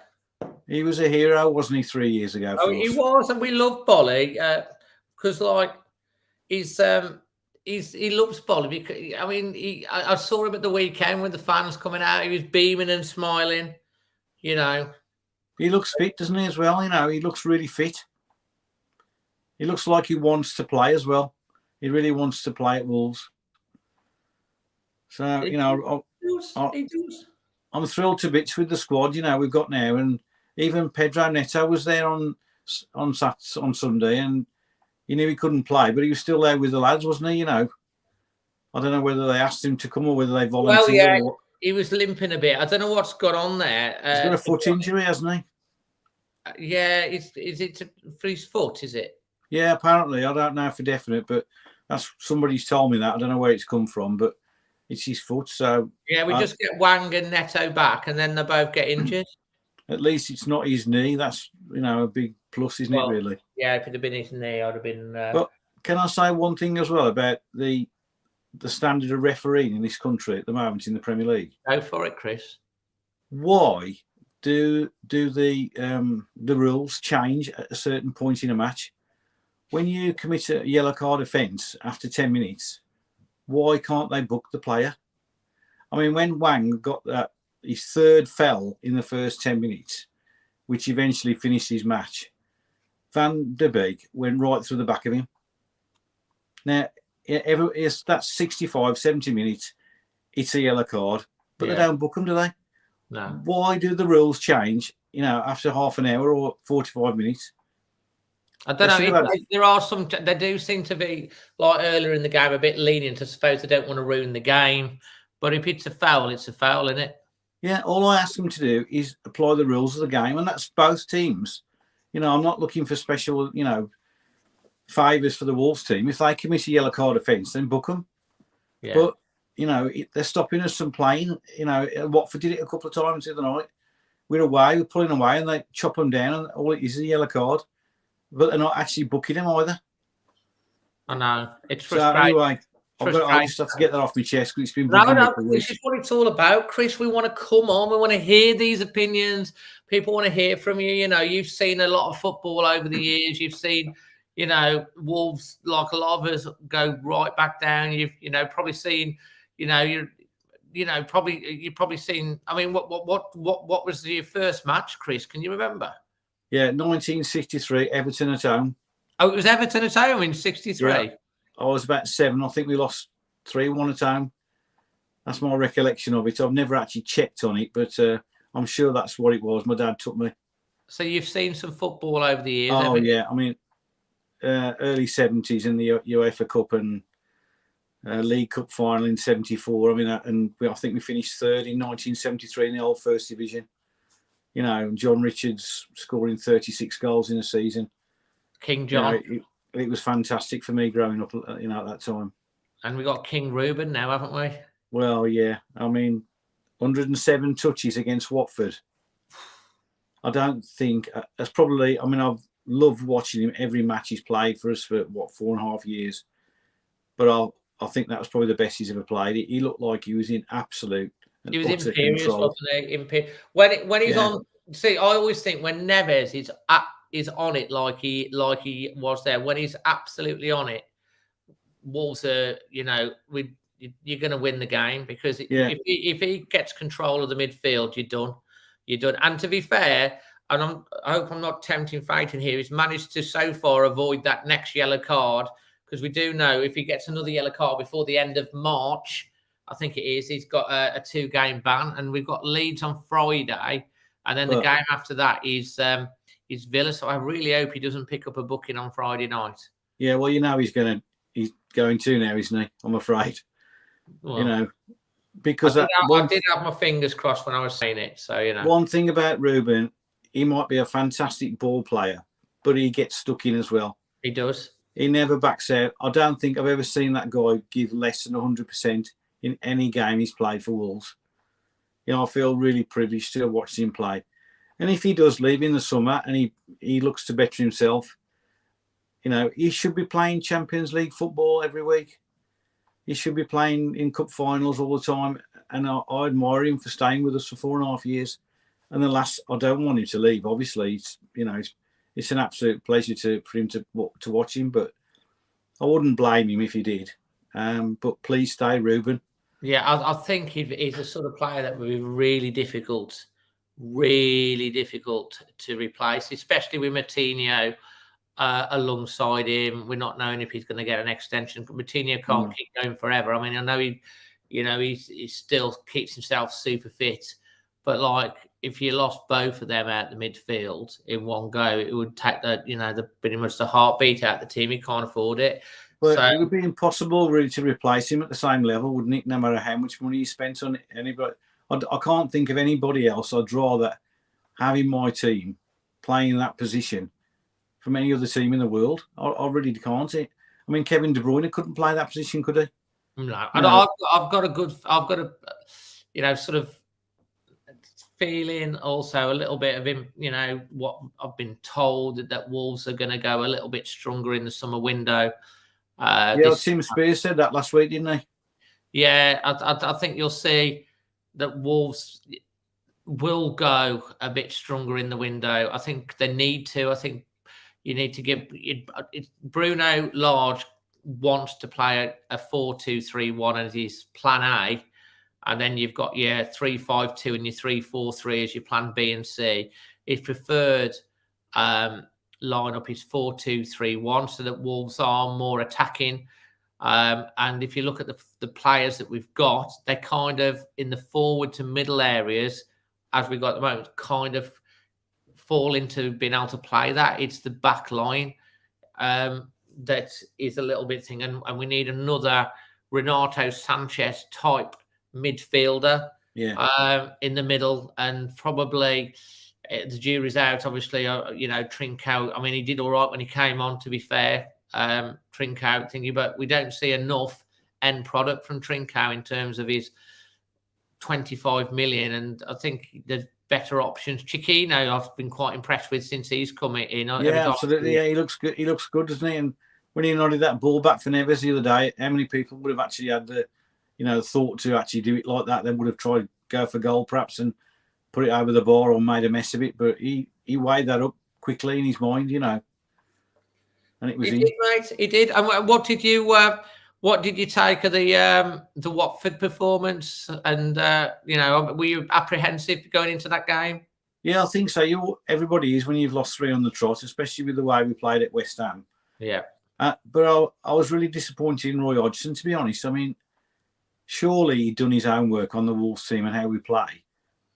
He was a hero, wasn't he, 3 years ago? Oh, he was, and we love Bolly because, he loves Bolly. Because I mean, I saw him at the weekend with the fans coming out. He was beaming and smiling. He looks fit, doesn't he? As well, he looks really fit. He looks like he wants to play as well. He really wants to play at Wolves. So he does. I'm thrilled to bits with the squad. We've got now, and even Pedro Neto was there on Sunday, and he knew he couldn't play, but he was still there with the lads, wasn't he? I don't know whether they asked him to come or whether they volunteered. Well, yeah, he was limping a bit. I don't know what's gone on there. He's got a foot injury, hasn't he? Yeah, is it for his foot? Is it? Yeah, apparently. I don't know for definite, but that's somebody's told me that. I don't know where it's come from, but it's his foot. So yeah, we just get Wang and Neto back, and then they both get injured. At least it's not his knee. That's a big plus, isn't it? Really? Yeah, if it had been his knee, I'd have been. But can I say one thing as well about the standard of refereeing in this country at the moment in the Premier League? Go for it, Chris. Why do the rules change at a certain point in a match? When you commit a yellow card offence after 10 minutes, why can't they book the player? I mean, when Wang got that, his third fell in the first 10 minutes, which eventually finished his match, Van der Beek went right through the back of him. Now, that's 65, 70 minutes. It's a yellow card, but they don't book them, do they? No. Why do the rules change, after half an hour or 45 minutes? I don't know. There are some. They do seem to be, like earlier in the game, a bit lenient. I suppose they don't want to ruin the game. But if it's a foul, it's a foul, isn't it? Yeah. All I ask them to do is apply the rules of the game, and that's both teams. I'm not looking for special, favours for the Wolves team. If they commit a yellow card offence, then book them. Yeah. But they're stopping us from playing. Watford did it a couple of times the other night. We're pulling away, and they chop them down, and all it is a yellow card. But they're not actually booking him either. I know. It's frustrating. So anyway, I just have to get that off my chest because it's been bugging me for weeks. This is what it's all about, Chris. We want to come on. We want to hear these opinions. People want to hear from you. You've seen a lot of football over the years. You've seen, Wolves, like a lot of us, go right back down. You've, probably seen, you've probably seen. I mean, what was your first match, Chris? Can you remember? Yeah, 1963, Everton at home. Oh, it was Everton at home in 63? Yeah. I was about 7. I think we lost 3-1 at home. That's my recollection of it. I've never actually checked on it, but I'm sure that's what it was. My dad took me. So you've seen some football over the years, Oh, yeah. I mean, early 70s in the UEFA Cup and League Cup final in 74. I mean, I think we finished third in 1973 in the old First Division. John Richards scoring 36 goals in a season. King John. It was fantastic for me growing up, at that time. And we got King Ruben now, haven't we? Well, yeah. I mean, 107 touches against Watford. I don't think that's probably. I mean, I've loved watching him every match he's played for us for 4.5 years. But I think that was probably the best he's ever played. He looked like he was in absolute. He was imperious, wasn't he? When he's on. See, I always think when Neves is on it like he was there. When he's absolutely on it, Wolves are, you're going to win the game because if he gets control of the midfield, you're done. You're done. And to be fair, and I hope I'm not tempting fate in here, he's managed to so far avoid that next yellow card because we do know if he gets another yellow card before the end of March, I think it is. He's got a 2-game ban, and we've got Leeds on Friday, and then the game after that is Villa. So I really hope he doesn't pick up a booking on Friday night. Yeah, well, he's going to now, isn't he? I'm afraid. Well, because I did have my fingers crossed when I was saying it. So one thing about Ruben, he might be a fantastic ball player, but he gets stuck in as well. He does. He never backs out. I don't think I've ever seen that guy give less than 100% in any game he's played for Wolves. I feel really privileged to watch him play. And if he does leave in the summer and he looks to better himself, he should be playing Champions League football every week. He should be playing in cup finals all the time. And I admire him for staying with us for 4.5 years. And I don't want him to leave. Obviously, it's an absolute pleasure for him to watch him. But I wouldn't blame him if he did. But please stay, Ruben. Yeah, I think he's a sort of player that would be really difficult to replace, especially with Martinho alongside him. We're not knowing if he's going to get an extension, but Martinho can't keep going forever. I mean, I know he still keeps himself super fit, but like if you lost both of them out the midfield in one go, it would take the pretty much the heartbeat out of the team. He can't afford it. But it would be impossible really to replace him at the same level, wouldn't it? No matter how much money you spent on anybody. I can't think of anybody else I'd rather have in my team playing in that position from any other team in the world. I really can't. I mean, Kevin De Bruyne couldn't play that position, could he? No. I've got a sort of feeling also a little bit of him, what I've been told that Wolves are going to go a little bit stronger in the summer window. Tim Spears said that last week, didn't he? Yeah, I think you'll see that Wolves will go a bit stronger in the window. I think they need to. I think you need to give Bruno Lage wants to play a 4-2-3-1 as his plan A, and then you've got your 3-5-2 and your 3-4-3 as your plan B and C. His preferred lineup is 4-2-3-1, so that Wolves are more attacking. And if you look at the players that we've got, they're kind of in the forward to middle areas, as we've got at the moment, kind of fall into being able to play that. It's the back line that is a little bit thing. And we need another Renato Sanchez type midfielder in the middle. And probably the jury's out, obviously, Trincao. I mean, he did all right when he came on, to be fair. Trincao thingy, but we don't see enough end product from Trincao in terms of his 25 million, and I think there's better options. Chiquinho, I've been quite impressed with since he's come in. Yeah, absolutely. Yeah, he looks good. He looks good, doesn't he? And when he nodded that ball back for Neves the other day, how many people would have actually had the, thought to actually do it like that? They would have tried to go for goal perhaps and put it over the bar or made a mess of it. But he weighed that up quickly in his mind, and it was. He did, mate. He did. And what did you take of the Watford performance? And were you apprehensive going into that game? Yeah, I think so. Everybody is when you've lost 3 on the trot, especially with the way we played at West Ham. Yeah. But I was really disappointed in Roy Hodgson, to be honest. I mean, surely he'd done his own work on the Wolves team and how we play,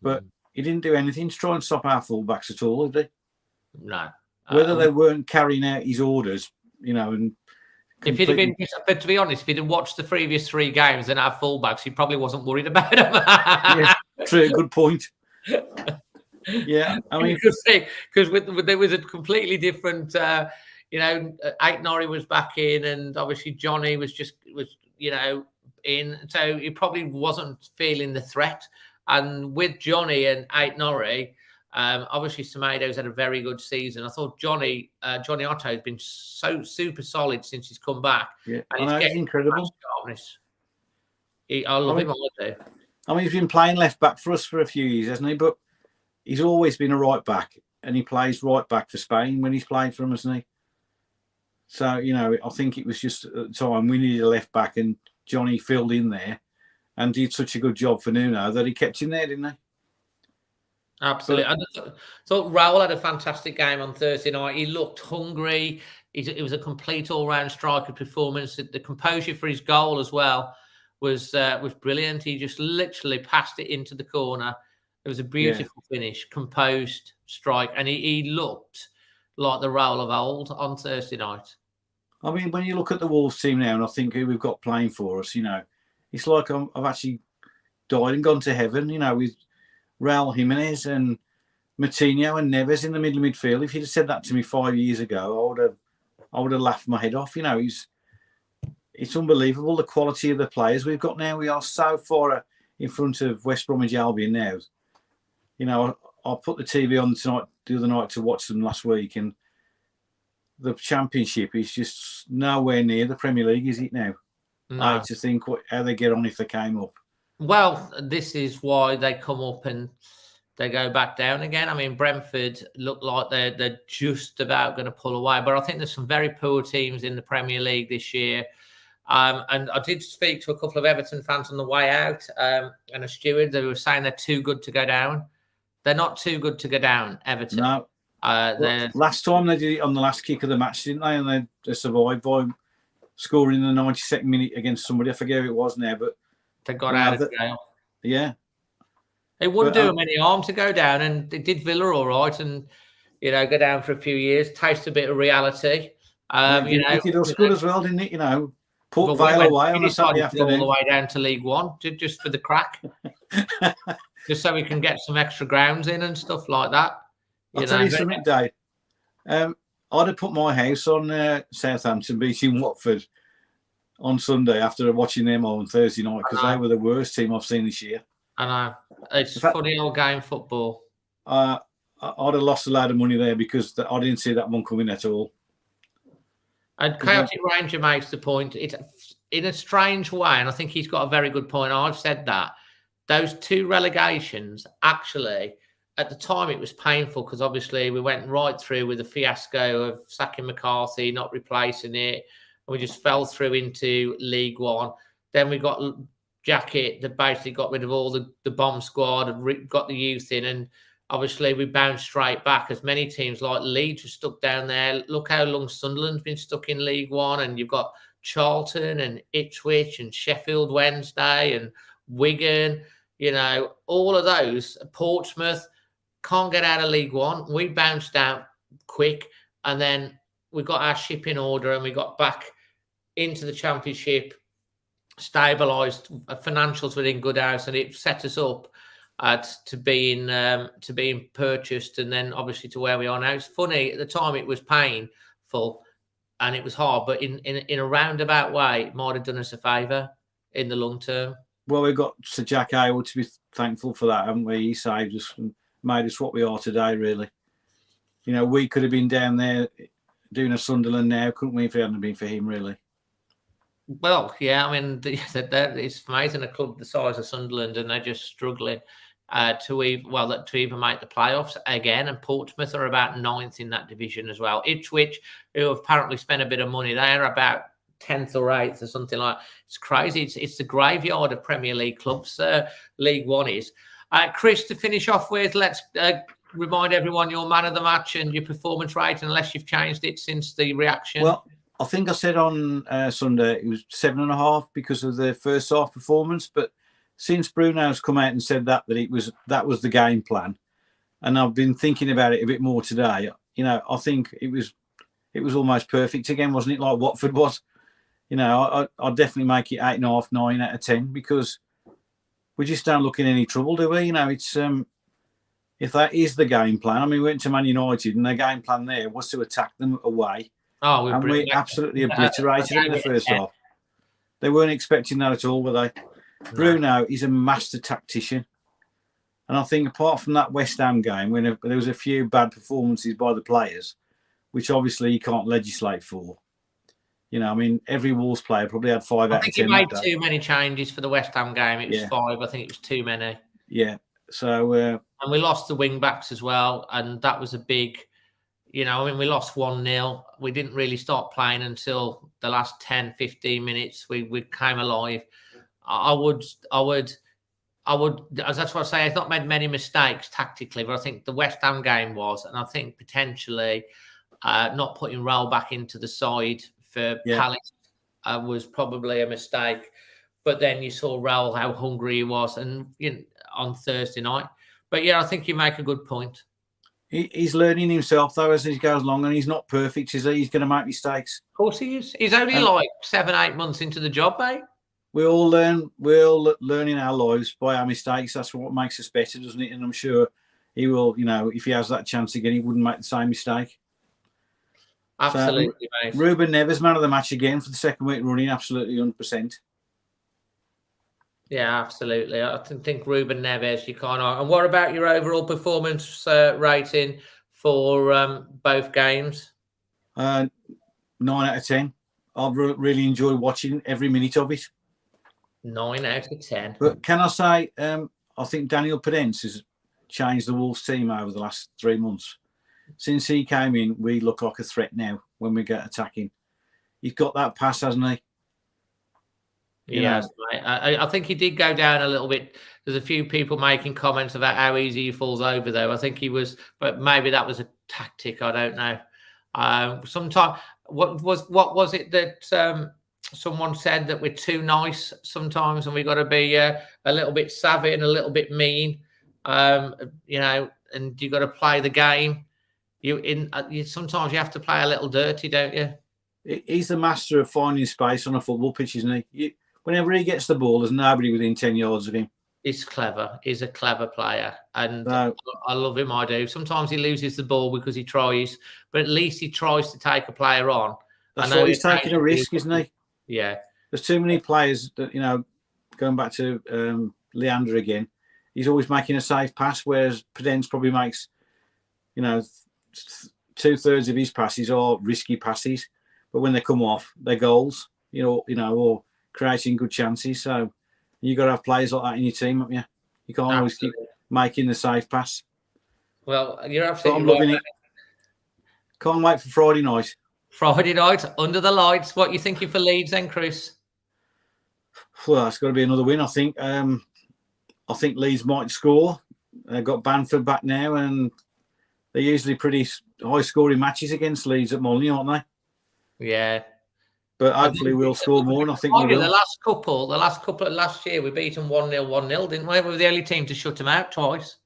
but he didn't do anything to try and stop our fullbacks at all, did he? No. Whether they weren't carrying out his orders, and if he'd have been, but to be honest, if he'd have watched the previous 3 games and our fullbacks, he probably wasn't worried about them. Yeah, true, good point. Yeah, I mean, because there was a completely different. Aitnori was back in, and obviously Johnny was in, so he probably wasn't feeling the threat. And with Johnny and Aitnori, obviously Semedo's had a very good season. I thought Johnny Otto has been so super solid since he's come back. Yeah, and he's incredible. I love him. I do. I mean, he's been playing left back for us for a few years, hasn't he? But he's always been a right back, and he plays right back for Spain when he's played for them, hasn't he? So, I think it was just at the time we needed a left back, and Johnny filled in there and did such a good job for Nuno that he kept him there, didn't he? Absolutely. I thought Raul had a fantastic game on Thursday night. He looked hungry. It was a complete all-round striker performance. The composure for his goal as well was brilliant. He just literally passed it into the corner. It was a beautiful finish, composed strike, and he looked like the role of old on Thursday night. I mean, when you look at the Wolves team now, and I think who we've got playing for us, it's like I've actually died and gone to heaven, with Raul Jimenez and Moutinho and Neves in the middle of midfield. If you'd have said that to me 5 years ago, I would have laughed my head off. It's unbelievable the quality of the players we've got now. We are so far in front of West Bromwich Albion now. I put the TV on the other night to watch them last week, and the Championship is just nowhere near the Premier League, is it now? No. I hate to think how they get on if they came up. Well, this is why they come up and they go back down again. I mean, Brentford look like they're just about going to pull away, but I think there's some very poor teams in the Premier League this year. And I did speak to a couple of Everton fans on the way out, and a steward. They were saying they're too good to go down. They're not too good to go down, Everton. No. Last time they did it on the last kick of the match, didn't they? And they survived by scoring in the 92nd minute against somebody. I forget who it was now, but they got out of jail. Yeah. It wouldn't do them any harm to go down, and it did Villa all right, and go down for a few years, taste a bit of reality. It did us good as well, didn't it? Put Vale away on a Saturday afternoon. All the way down to League One, just for the crack, just so we can get some extra grounds in and stuff like that. I'll tell you something, Dave. I'd have put my house on Southampton beating Watford on Sunday after watching them on Thursday night, because they were the worst team I've seen this year. I know. It's funny old game football. I'd have lost a load of money there because I didn't see that one coming at all. And Chaotic Ranger makes the point. It's in a strange way, and I think he's got a very good point. I've said that those two relegations, actually, at the time it was painful because obviously we went right through with the fiasco of sacking McCarthy, not replacing it, and we just fell through into League One. Then we got Jacket that basically got rid of all the bomb squad and got the youth in, and obviously we bounced straight back as many teams like Leeds were stuck down there. Look how long Sunderland's been stuck in League One, and you've got Charlton and Ipswich and Sheffield Wednesday and Wigan, all of those. Portsmouth can't get out of League One. We bounced out quick, and then we got our ship in order and we got back into the Championship, stabilised, financials were in good house, and it set us up to being purchased, and then obviously to where we are now. It's funny, at the time it was painful and it was hard, but in a roundabout way, it might have done us a favour in the long term. Well, we've got Sir Jack Hayward to be thankful for that, haven't we? He saved us and made us what we are today, really. We could have been down there doing a Sunderland now, couldn't we, if it hadn't been for him, really? Well, yeah, I mean, it's amazing a club the size of Sunderland, and they're just struggling to even make the playoffs again. And Portsmouth are about 9th in that division as well. Ipswich, who have apparently spent a bit of money, they're about 10th or 8th or something like that. It's crazy. It's the graveyard of Premier League clubs. League One is. Chris, to finish off with, let's remind everyone your man of the match and your performance rate, unless you've changed it since the reaction. Well, I think I said on Sunday it was 7.5 because of the first half performance. But since Bruno's come out and said that that was the game plan, and I've been thinking about it a bit more today. I think it was almost perfect again, wasn't it? Like Watford was. I'd definitely make it 8.5, 9 out of 10 because we just don't look in any trouble, do we? It's if that is the game plan. I mean, we went to Man United and their game plan there was to attack them away. Oh, and we absolutely obliterated it in the first half. They weren't expecting that at all, were they? No. Bruno is a master tactician. And I think apart from that West Ham game, when there was a few bad performances by the players, which obviously you can't legislate for. I mean, every Wolves player probably had 5 out of 10. I think he made too many changes for the West Ham game. It was 5. I think it was too many. Yeah. So... and we lost the wing-backs as well, and that was a big... we lost 1-0. We didn't really start playing until the last 10, 15 minutes. We came alive. I would, that's what I say. I've not made many mistakes tactically, but I think the West Ham game was, and I think potentially not putting Raul back into the side for Palace was probably a mistake. But then you saw Raul, how hungry he was, and on Thursday night. But yeah, I think you make a good point. He's learning himself though as he goes along, and he's not perfect, is he? He's going to make mistakes. Of course he is. He's only like 7-8 months into the job, mate. We all learn. We're all learning our lives by our mistakes. That's what makes us better, doesn't it? And I'm sure he will. If he has that chance again, he wouldn't make the same mistake. Absolutely, so, mate. Ruben Neves, man of the match again for the second week running, absolutely 100%. Yeah, absolutely. I think Ruben Neves, you can't. And what about your overall performance rating for both games? 9 out of 10. I've really enjoyed watching every minute of it. 9 out of 10. But can I say, I think Daniel Podence has changed the Wolves team over the last 3 months. Since he came in, we look like a threat now when we get attacking. He's got that pass, hasn't he? Yes, mate. I think he did go down a little bit. There's a few people making comments about how easy he falls over, though. I think he was, but maybe that was a tactic. I don't know. Sometimes, what was it that someone said that we're too nice sometimes, and we got to be a little bit savvy and a little bit mean, and you got to play the game. Sometimes you have to play a little dirty, don't you? He's the master of finding space on a football pitch, isn't he? Whenever he gets the ball, there's nobody within 10 yards of him. He's clever. He's a clever player. And I love him, I do. Sometimes he loses the ball because he tries, but at least he tries to take a player on. That's why he's taking a risk, isn't he? Yeah. There's too many players that, going back to Leander again, he's always making a safe pass, whereas Podence probably makes, 2/3 of his passes are risky passes. But when they come off, they're goals, or creating good chances. So you got to have players like that in your team, haven't you? You can't always keep making the safe pass. Well, you're absolutely right. I'm loving it. Can't wait for Friday night. Friday night, under the lights. What are you thinking for Leeds then, Chris? Well, it's got to be another win, I think. I think Leeds might score. They've got Banter back now, and they're usually pretty high-scoring matches against Leeds at Molyneux, aren't they? Yeah. But hopefully we'll score more, and I think we will. The last couple of last year, we beat them 1-0, 1-0, didn't we? We were the only team to shut them out twice.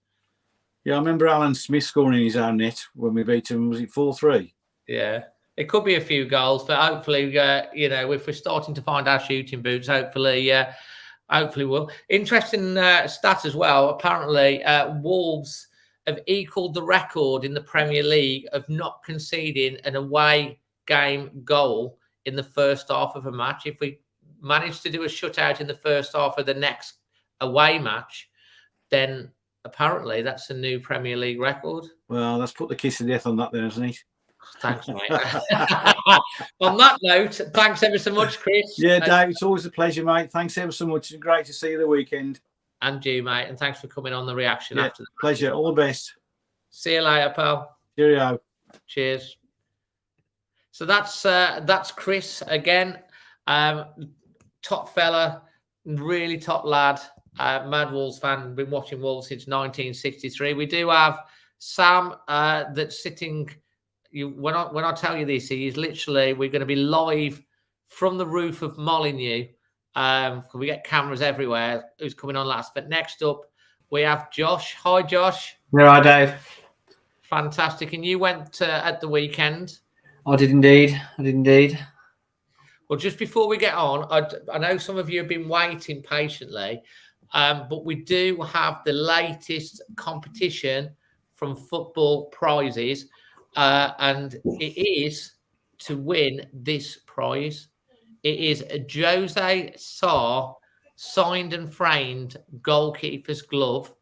Yeah, I remember Alan Smith scoring in his own net when we beat him. Was it 4-3? Yeah. It could be a few goals, but hopefully, if we're starting to find our shooting boots, hopefully we'll. Interesting stat as well. Apparently, Wolves have equalled the record in the Premier League of not conceding an away game goal in the first half of a match. If we manage to do a shutout in the first half of the next away match, then apparently that's a new Premier League record. Well, let's put the kiss of death on that then, isn't it? Thanks, mate. On that note, thanks ever so much, Chris. Yeah, Dave, it's always a pleasure, mate. Thanks ever so much. It's great to see you the weekend. And you, mate. And thanks for coming on the reaction after the match. Pleasure. All the best. See you later, pal. Cheerio. Cheers. So that's Chris again. Top fella, really top lad. Mad Wolves fan. Been watching Wolves since 1963. We do have Sam that's sitting. When I tell you this, he is literally. We're going to be live from the roof of Molyneux. We get cameras everywhere. Who's coming on last? But next up, we have Josh. Hi, Josh. You're right, Dave. Fantastic. And you went at the weekend. I did indeed. Well, just before we get on, I know some of you have been waiting patiently, but we do have the latest competition from Football Prizes, and it is to win this prize. It is a Jose Sarr signed and framed goalkeeper's glove.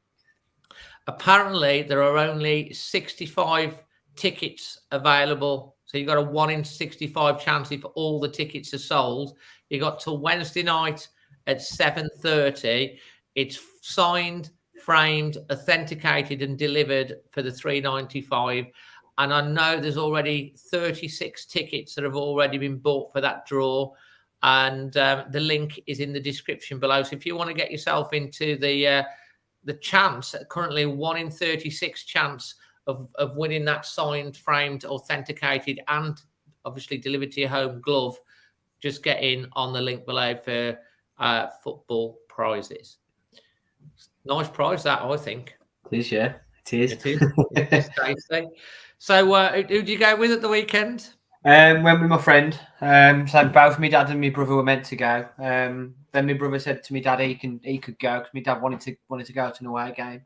Apparently, there are only 65 tickets available. So you've got a 1 in 65 chance if all the tickets are sold. You got till Wednesday night at 7:30. It's signed, framed, authenticated, and delivered for the £3.95. And I know there's already 36 tickets that have already been bought for that draw. And the link is in the description below. So if you want to get yourself into the chance, currently 1 in 36 chance of winning that signed, framed, authenticated, and obviously delivered to your home glove, just get in on the link below for football prizes. Nice prize that, I think. It is, yeah. It is. It is. It's tasty. So, who did you go with at the weekend? Went with my friend. So both my dad and my brother were meant to go. Then my brother said to me dad he could go because my dad wanted to go to an away game.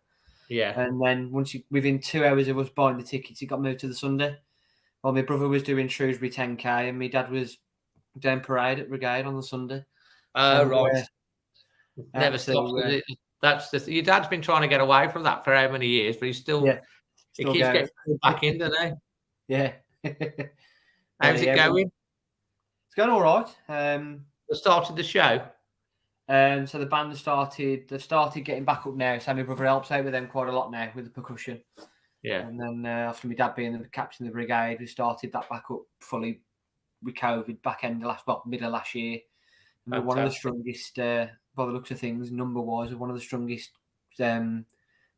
Yeah. And then within 2 hours of us buying the tickets, it got moved to the Sunday. Well, my brother was doing Shrewsbury 10k, and my dad was doing parade at Brigade on the Sunday. Right. Never stopped. Your dad's been trying to get away from that for how many years, but he's still he keeps getting pulled back in, doesn't he? Yeah. How's it going? It's going all right. They started the show. So the band they've started getting back up now. So my brother helps out with them quite a lot now with the percussion. Yeah. And then after my dad being the captain of the brigade, we started that back up fully with COVID back middle of last year. And we're one of the strongest, by the looks of things, number-wise, we're one of the strongest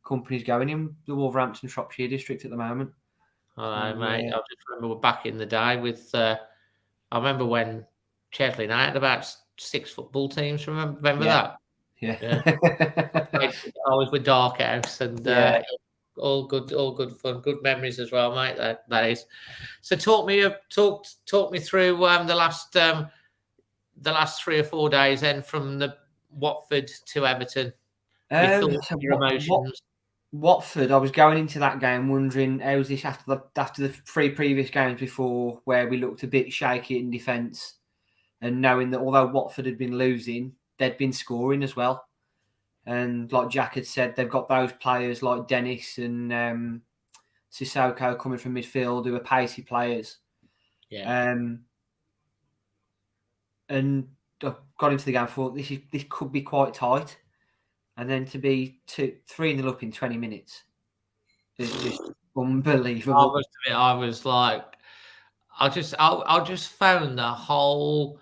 companies going in the Wolverhampton Shropshire district at the moment. Oh, mate, I just remember back in the day with, I remember when Chesley and I had about 6 football teams. Remember that? Yeah. I was with Dark House and all good fun, good memories as well, mate. That is. So talk me through the last 3 or 4 days then from the Watford to Everton. Your thoughts, your emotions. Watford, I was going into that game wondering how was this after the 3 previous games before where we looked a bit shaky in defence, and knowing that although Watford had been losing, they'd been scoring as well. And like Jack had said, they've got those players like Dennis and Sissoko coming from midfield who are pacey players. Yeah. And I got into the game and thought this could be quite tight. And then to be 3-0 up in 20 minutes is just unbelievable. I was like, I just found the whole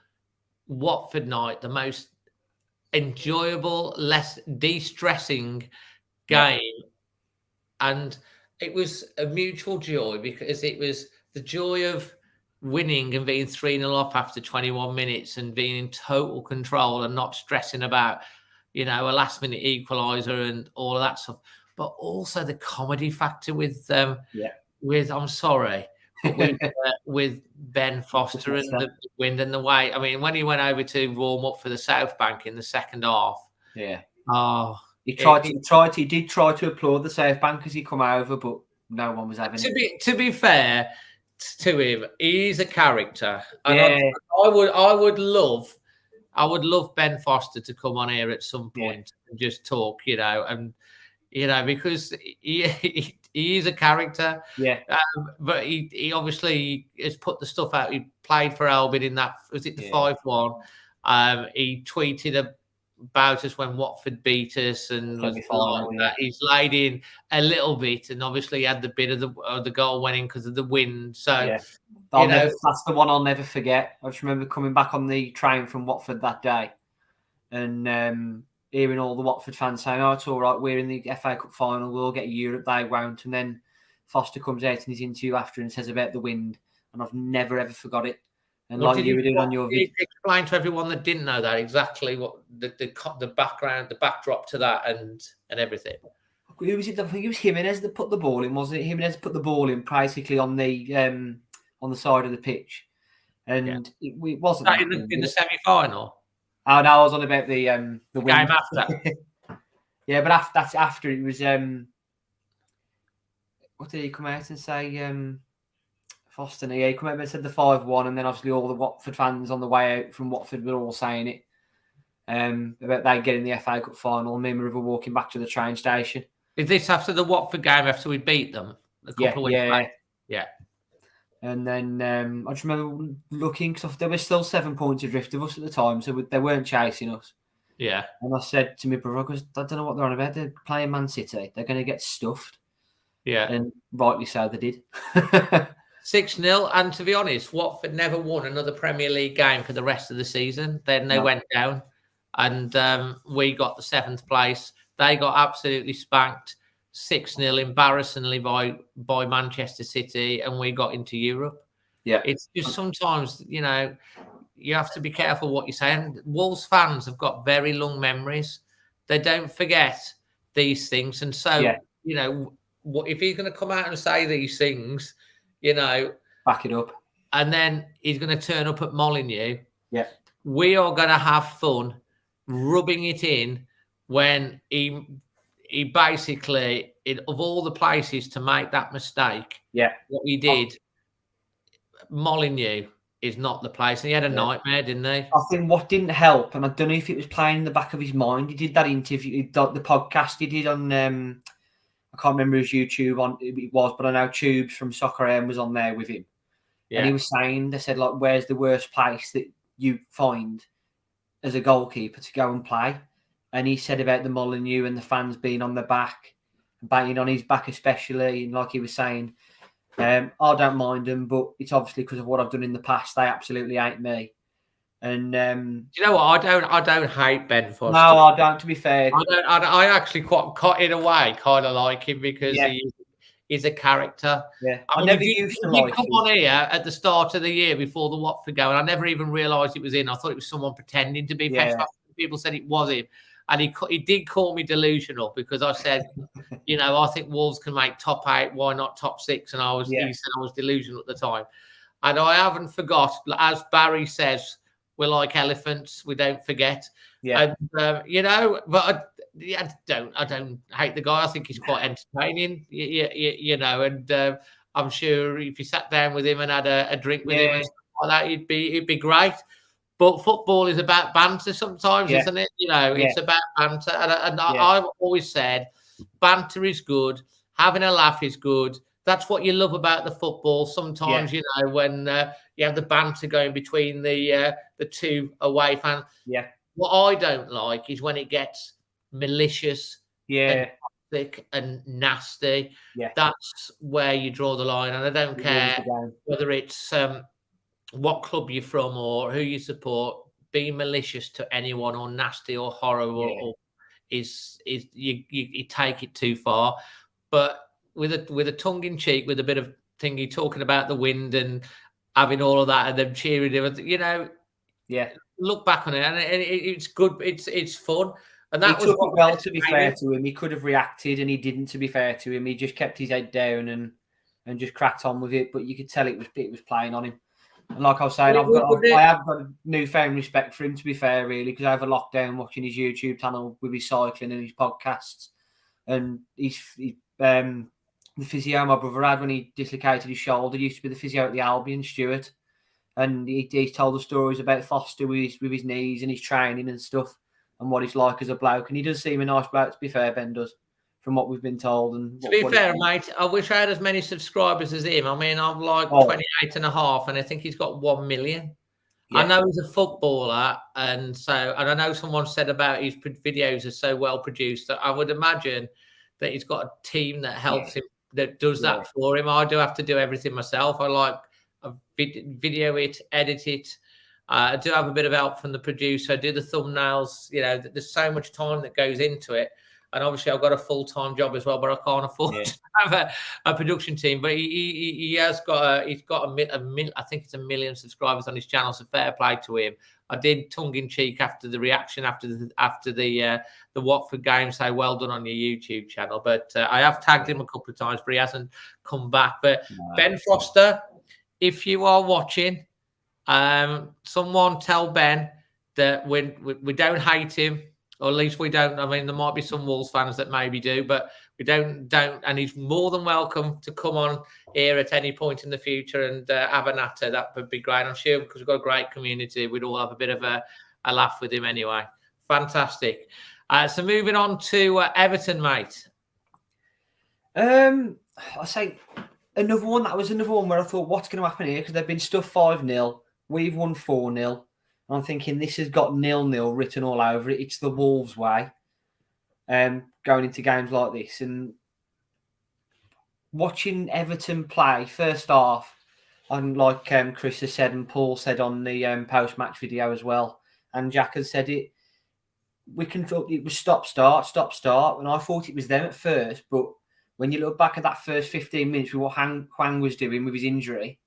Watford night the most enjoyable, less de-stressing game. And it was a mutual joy because it was the joy of winning and being 3-0 off after 21 minutes and being in total control and not stressing about, a last minute equaliser and all of that stuff, but also the comedy factor with I'm sorry, but with Ben Foster and the wind and the way. I mean, when he went over to warm up for the South Bank in the second half, he did try to applaud the South Bank as he come over, but no one was having it. To be fair to him, he's a character, and I would love Ben Foster to come on here at some point and just talk, because he is a character. Yeah. But he obviously has put the stuff out. He played for Albion in that, was it the 5-1? He tweeted about us when Watford beat us and was like that. He's laid in a little bit, and obviously had the bit of the goal went in because of the wind. So that's the one I'll never forget. I just remember coming back on the train from Watford that day and hearing all the Watford fans saying, "Oh, it's all right, we're in the FA Cup final, we'll get Europe, they won't." And then Foster comes out in his interview after and says about the wind, and I've never ever forgot it. And like you were doing on your video, explain to everyone that didn't know that exactly what the background, the backdrop to that, and everything. Who was it? I think it was Jimenez that put the ball in, wasn't it? Jimenez put the ball in basically on the side of the pitch, and it wasn't in the semi-final. Oh no, I was on about the wind. Game after. Yeah, but after it was what did he come out and say? Foster, he came out and said the 5-1, and then obviously all the Watford fans on the way out from Watford were all saying it about they getting the FA Cup final. Me and Ruben were walking back to the train station. Is this after the Watford game after we beat them a couple of weeks back? Yeah. And then I just remember looking because there were still 7 points adrift of us at the time, so they weren't chasing us. Yeah. And I said to my brother, because I don't know what they're on about. They're playing Man City. They're going to get stuffed. Yeah. And rightly so, they did. 6-0, and to be honest, Watford never won another Premier League game for the rest of the season. Then they went down, and we got the 7th place. They got absolutely spanked 6-0, embarrassingly by Manchester City, and we got into Europe. Yeah, it's just sometimes you have to be careful what you're saying. Wolves fans have got very long memories. They don't forget these things. And so, you know, if he's going to come out and say these things, you know, back it up. And then he's going to turn up at Molineux. Yeah. We are going to have fun rubbing it in when he basically, of all the places to make that mistake, what he did, Molineux is not the place. And he had a nightmare, didn't he? I think what didn't help, and I don't know if it was playing in the back of his mind, he did that interview, the podcast he did on, I can't remember his YouTube on it was, but I know Tubes from Soccer AM was on there with him. Yeah. And he was saying, they said, like, where's the worst place that you find as a goalkeeper to go and play? And he said about the Molineux and the fans being on the back, banging on his back especially. And like he was saying, I don't mind them, but it's obviously because of what I've done in the past. They absolutely hate me. And do you know what? I don't hate Ben Foster. No, I don't. To be fair, I actually quite in a way kind of like him because he's a character. Yeah, I mean, never used to like come on here at the start of the year before the Watford game, and I never even realised it was in. I thought it was someone pretending to be. People said it was him, and he did call me delusional because I said, you know, I think Wolves can make top 8. Why not top 6? And he said I was delusional at the time, and I haven't forgot. As Barry says, we're like elephants. We don't forget. Yeah, and you know, but. I don't hate the guy. I think he's quite entertaining, you know, and I'm sure if you sat down with him and had a drink with him and stuff like that, it'd be great. But football is about banter sometimes, isn't it? You know, it's about banter. And I've always said banter is good. Having a laugh is good. That's what you love about the football. Sometimes, you know, when you have the banter going between the two away fans. Yeah. What I don't like is when it gets malicious, and toxic and nasty. Yeah, that's where you draw the line. And I don't care whether it's what club you're from or who you support. Being malicious to anyone or nasty or horrible or is you take it too far. But with a tongue in cheek, with a bit of thingy, talking about the wind and having all of that, and them cheering him, you know, look back on it, and it's good. It's fun. And that he took it well, to be fair to him. He could have reacted and he didn't, to be fair to him. He just kept his head down and just cracked on with it. But you could tell it was playing on him. And like I was saying, I have got a newfound respect for him, to be fair, really, because over lockdown watching his YouTube channel with his cycling and his podcasts. And the physio my brother had when he dislocated his shoulder used to be the physio at the Albion, Stuart. And he told the stories about Foster with his knees and his training and stuff. And what he's like as a bloke. And he does seem a nice bloke, to be fair, Ben does, from what we've been told. And to be fair, mate, I wish I had as many subscribers as him. I mean, I'm like 28 and a half, and I think he's got 1 million. Yeah. I know he's a footballer, and I know someone said about his videos are so well produced that I would imagine that he's got a team that helps him, that does that for him. I do have to do everything myself. I video it, edit it. I do have a bit of help from the producer. I do the thumbnails. You know, there's so much time that goes into it. And obviously, I've got a full-time job as well, but I can't afford to have a production team. But he has got I think it's 1 million subscribers on his channel. So fair play to him. I did tongue in cheek after the reaction after the Watford game. Say well done on your YouTube channel. But I have tagged him a couple of times, but he hasn't come back. But Ben Foster, if you are watching. Someone tell Ben that we don't hate him, or at least we don't. I mean, there might be some Wolves fans that maybe do, but we don't. And he's more than welcome to come on here at any point in the future and have a natter. That would be great. I'm sure because we've got a great community, we'd all have a bit of a laugh with him anyway. Fantastic. So moving on to Everton, mate. I say another one. That was another one where I thought, what's going to happen here? Because they've been stuffed 5-0. We've won 4-0. I'm thinking this has got 0-0 written all over it. It's the Wolves way. Going into games like this and watching Everton play first half, and like Chris has said and Paul said on the post-match video as well, and Jack has said it. It was stop start, and I thought it was them at first, but when you look back at that first 15 minutes with what Hwang was doing with his injury.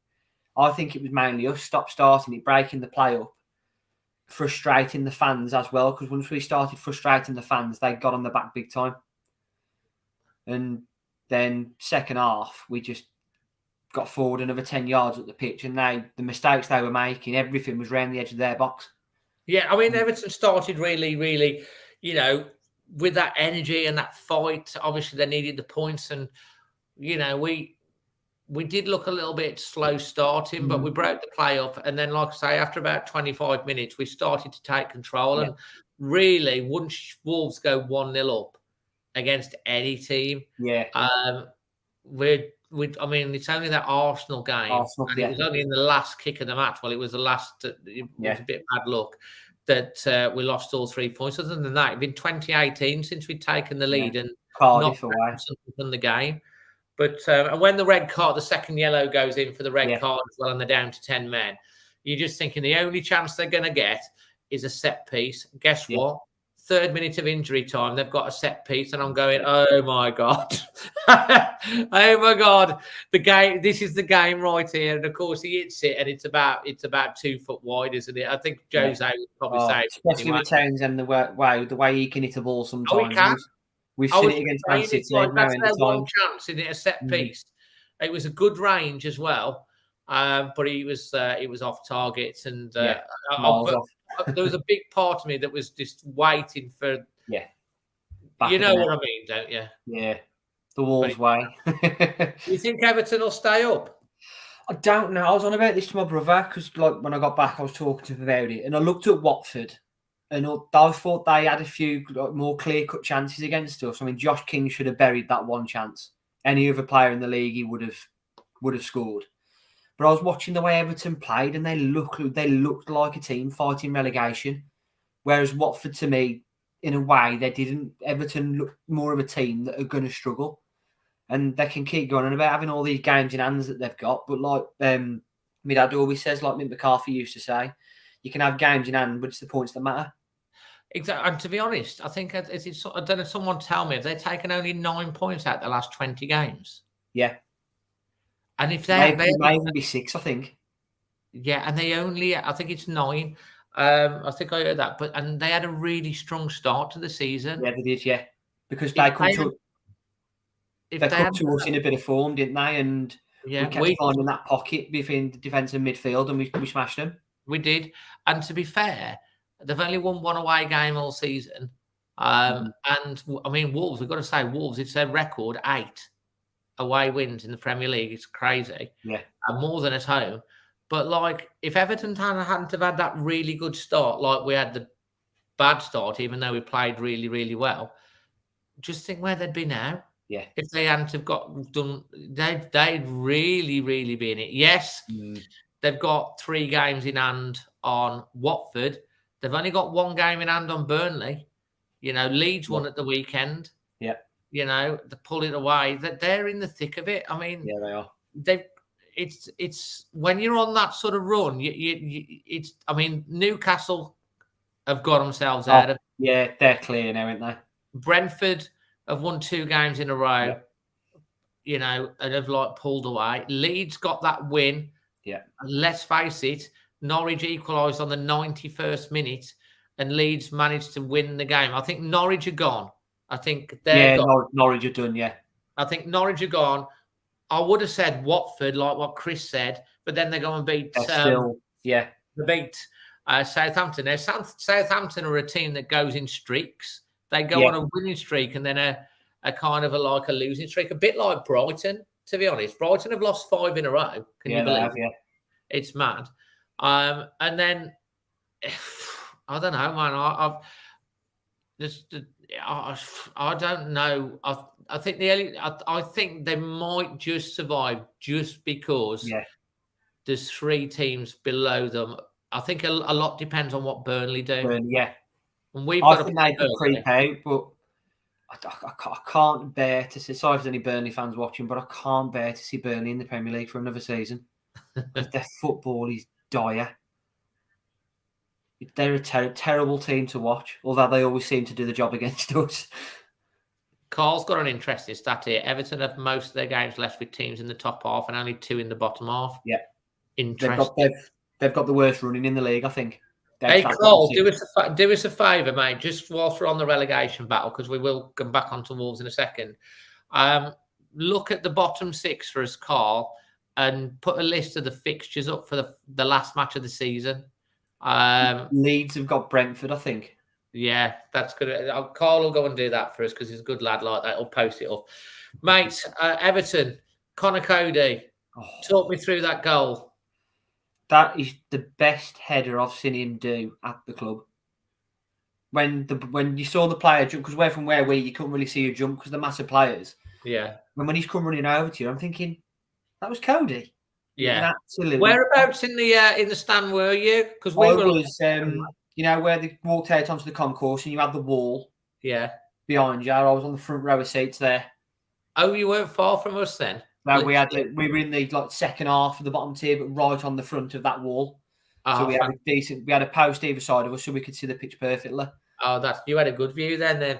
I think it was mainly us stop starting it, breaking the play up, frustrating the fans as well, because once we started frustrating the fans, they got on the back big time. And then second half, we just got forward another 10 yards at the pitch, and the mistakes they were making, everything was around the edge of their box. Yeah, I mean, Everton started really, really, with that energy and that fight. Obviously, they needed the points, and we did look a little bit slow starting, but we broke the play up. And then, like I say, after about 25 minutes, we started to take control. And really, once Wolves go 1-0 up against any team, I mean, it's only that Arsenal game, and it was only in the last kick of the match. Well, it was the last. It was a bit bad luck that we lost all 3 points. Other than that, it's been 2018 since we'd taken the lead and Cardiff not away from the game. But and when the second yellow goes in for the red card as well, and they're down to 10 men, you're just thinking the only chance they're going to get is a set piece. Guess what? 3rd minute of injury time, they've got a set piece, and I'm going, oh my God. Oh my God. The game, this is the game right here. And of course he hits it, and it's about 2 foot wide, isn't it? I think Jose would probably say, especially with Townsend, the way he can hit a ball sometimes. Oh, he can. We've seen it against Man City. That's their one chance, isn't it? A set piece. It was a good range as well, but he was off target, and there was a big part of me that was just waiting for. Yeah, you know what I mean, don't you? Yeah, the Wolves way. You think Everton will stay up? I don't know. I was on about this to my brother because, like, when I got back, I was talking to him about it, and I looked at Watford. And I thought they had a few more clear-cut chances against us. I mean, Josh King should have buried that one chance. Any other player in the league, he would have scored. But I was watching the way Everton played, and they looked like a team fighting relegation. Whereas Watford, to me, in a way, they didn't. Everton looked more of a team that are going to struggle, and they can keep going on about having all these games in hands that they've got. But like my dad always says, like Mick McCarthy used to say, you can have games in hand, but it's the points that matter. Exactly. And to be honest, I think I don't know. Someone tell me, have they taken only 9 points out the last 20 games? Yeah. And if they might even be 6, I think. Yeah, and I think it's 9. I think I heard that, and they had a really strong start to the season. Yeah, they did. Yeah, because they come to us in a bit of form, didn't they? And we kept finding that pocket between the defence and midfield, and we smashed them. We did, and to be fair, they've only won 1 away game all season. And I mean, Wolves, we've got to say, Wolves, it's their record 8 away wins in the Premier League. It's crazy. Yeah. And more than at home. But like, if Everton hadn't have had that really good start, like we had the bad start, even though we played really, really well, just think where they'd be now. Yeah. If they hadn't have done, they'd really, really be in it. Yes, they've got 3 games in hand on Watford. They've only got 1 game in hand on Burnley. Leeds won at the weekend. Yeah. They pull it away. They're in the thick of it. I mean, yeah, they are. It's when you're on that sort of run. I mean, Newcastle have got themselves out of. Yeah, they're clear now, aren't they? Brentford have won 2 games in a row. Yeah. And have pulled away. Leeds got that win. Yeah. And let's face it, Norwich equalised on the 91st minute, and Leeds managed to win the game. I think Norwich are gone. I think they're gone. Norwich are done. Yeah. I think Norwich are gone. I would have said Watford, like what Chris said, but then they go and beat. They beat Southampton. Now, Southampton are a team that goes in streaks. They go on a winning streak and then a kind of a losing streak, a bit like Brighton. To be honest, Brighton have lost 5 in a row. Can you believe? Yeah, it's mad. And then I don't know, man. I don't know. I think I think they might just survive just because there's 3 teams below them. I think a lot depends on what Burnley do. And I think they could creep out, but I can't bear to see. Sorry if there's any Burnley fans watching, but I can't bear to see Burnley in the Premier League for another season because their football is dire. They're a terrible team to watch, although they always seem to do the job against us. Carl's got an interesting stat here. Everton have most of their games left with teams in the top half and only 2 in the bottom half. Yeah. Interesting. They've got the worst running in the league, I think. Hey, Cole, do us a favour, mate, just whilst we're on the relegation battle, because we will come back onto Wolves in a second. Look at the bottom 6 for us, Carl, and put a list of the fixtures up for the last match of the season. Leeds have got Brentford, I think. Yeah, that's good. Carl will go and do that for us because he's a good lad like that. He'll post it up. Mate, Everton, Coady, talk me through that goal. That is the best header I've seen him do at the club. When you saw the player jump, because we're from where you couldn't really see a jump because they're massive players. Yeah. When he's come running over to you, I'm thinking, that was Coady. Yeah. Absolutely. Whereabouts in the stand were you? Because we was, where they walked out onto the concourse and you had the wall. Yeah. Behind you. I was on the front row of seats there. Oh, you weren't far from us then? No, we were in the second half of the bottom tier, but right on the front of that wall. So we had a post either side of us, so we could see the pitch perfectly. Oh, you had a good view then,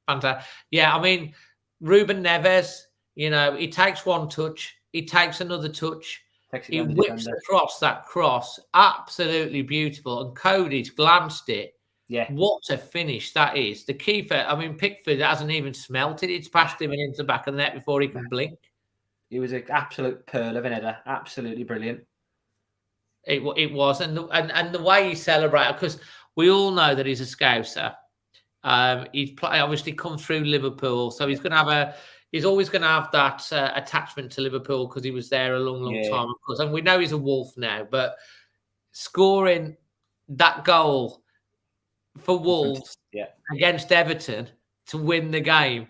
Banter. Yeah, I mean, Ruben Neves, he takes one touch, he takes another touch, he whips across that cross, absolutely beautiful, and Coady's glanced it. Yeah. What a finish that is. The keeper, I mean, Pickford hasn't even smelt it. It's past him and into the back of the net before he can blink. It was an absolute pearl of an header. Absolutely brilliant. It was. And the way he celebrated, because we all know that he's a Scouser. He's obviously come through Liverpool. So he's always going to have that attachment to Liverpool because he was there a long time, of course. And we know he's a Wolf now. But scoring that goal for Wolves against Everton to win the game,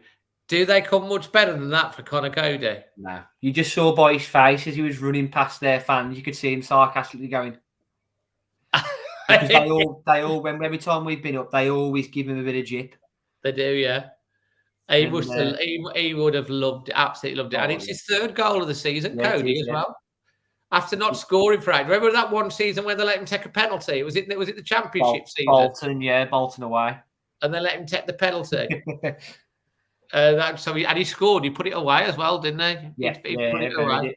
do they come much better than that for Coady? No. You just saw by his face as he was running past their fans, you could see him sarcastically going. Because they all, when every time we've been up, they always give him a bit of jip. They do, yeah. He would have loved it, absolutely loved it. And it's his third goal of the season, Coady, as well. After not scoring for it. Remember that one season when they let him take a penalty? Was it the championship season? Bolton away. And they let him take the penalty. He scored. He put it away as well, didn't he? Yeah, he put it away.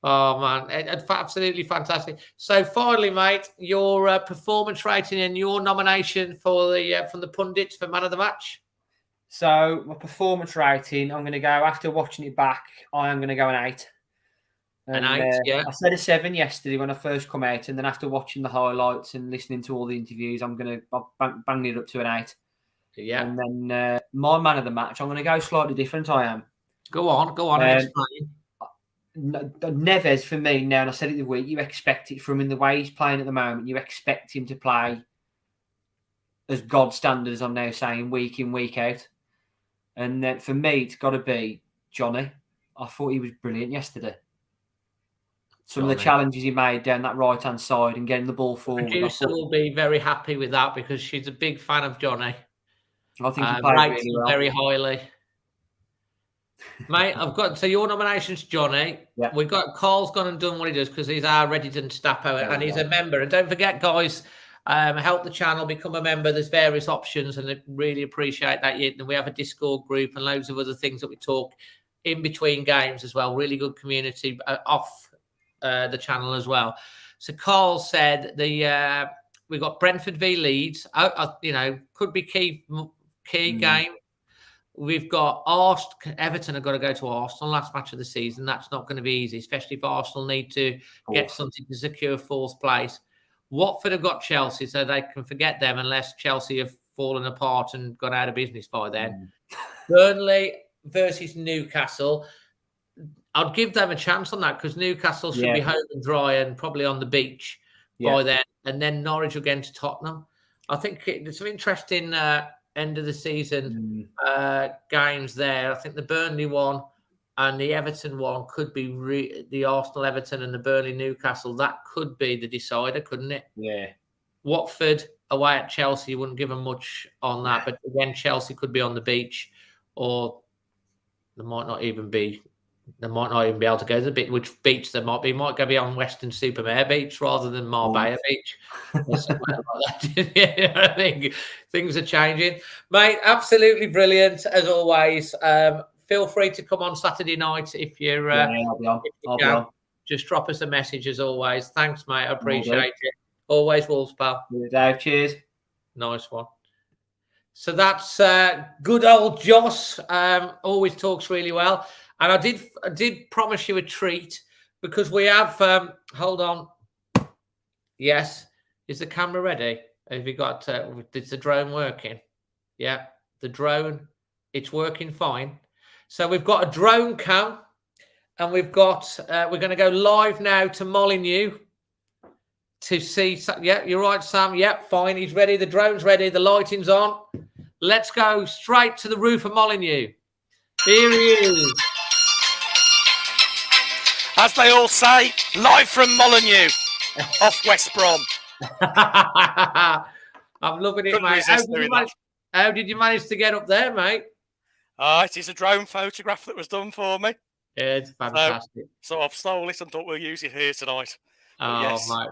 Oh man, it's absolutely fantastic. So finally, mate, your performance rating and your nomination for from the pundits for man of the match. So my performance rating, I'm going to go after watching it back. I am going to go an 8. An 8, yeah. I said a 7 yesterday when I first come out, and then after watching the highlights and listening to all the interviews, I'm going to bang it up to an 8. Yeah. And then my man of the match, I'm going to go slightly different. I am. Go on and explain. Neves for me now, and I said it the week, you expect it from him the way he's playing at the moment. You expect him to play as God standard, as I'm now saying, week in, week out. And then for me, it's got to be Johnny. I thought he was brilliant yesterday. Some of the challenges he made down that right-hand side and getting the ball forward. The producer will be very happy with that because she's a big fan of Johnny. I think he played really well. Very highly. Mate, so your nomination's Johnny. Yeah. We've got Carl's gone and done what he does because he's our Reddington Stappo and he's a member. And don't forget, guys, help the channel, become a member. There's various options and I really appreciate that. And we have a Discord group and loads of other things that we talk in between games as well. Really good community off the channel as well. So Carl said we've got Brentford v Leeds. Could be key game. We've got Everton have got to go to Arsenal last match of the season. That's not going to be easy, especially if Arsenal need to get something to secure fourth place. Watford have got Chelsea, so they can forget them unless Chelsea have fallen apart and gone out of business by then. Burnley versus Newcastle. I'd give them a chance on that because Newcastle should be home and dry and probably on the beach by then. And then Norwich against Tottenham. I think there's some interesting end of the season games there. I think the Burnley one and the Everton one could be the Arsenal Everton and the Burnley Newcastle. That could be the decider, couldn't it? Yeah. Watford away at Chelsea, wouldn't give them much on that. But again, Chelsea could be on the beach or they might not even be able to go to the beach. Which beach they might be? Might go be on Western Supermare Beach rather than Marbella Beach. Or something like that. I think things are changing, mate. Absolutely brilliant as always. Feel free to come on Saturday night if you're. I'll be on. Just drop us a message as always. Thanks, mate. I appreciate it. Always Wolves, pal. Dave, cheers. Nice one. So that's good old Joss. Always talks really well. And I did promise you a treat because we have. Hold on. Yes, is the camera ready? Have you got? Is the drone working? Yeah, the drone. It's working fine. So we've got a drone cam, and we've got. We're going to go live now to Molyneux to see. Yeah, you're right, Sam. Yeah, fine. He's ready. The drone's ready. The lighting's on. Let's go straight to the roof of Molyneux. Here he is. As they all say, live from Molyneux, off West Brom. I'm loving it, Couldn't mate. resist doing that. How did you manage to get up there, mate? It is a drone photograph that was done for me. It's fantastic. So I've stole it and thought we'll use it here tonight. Oh, yes. mate.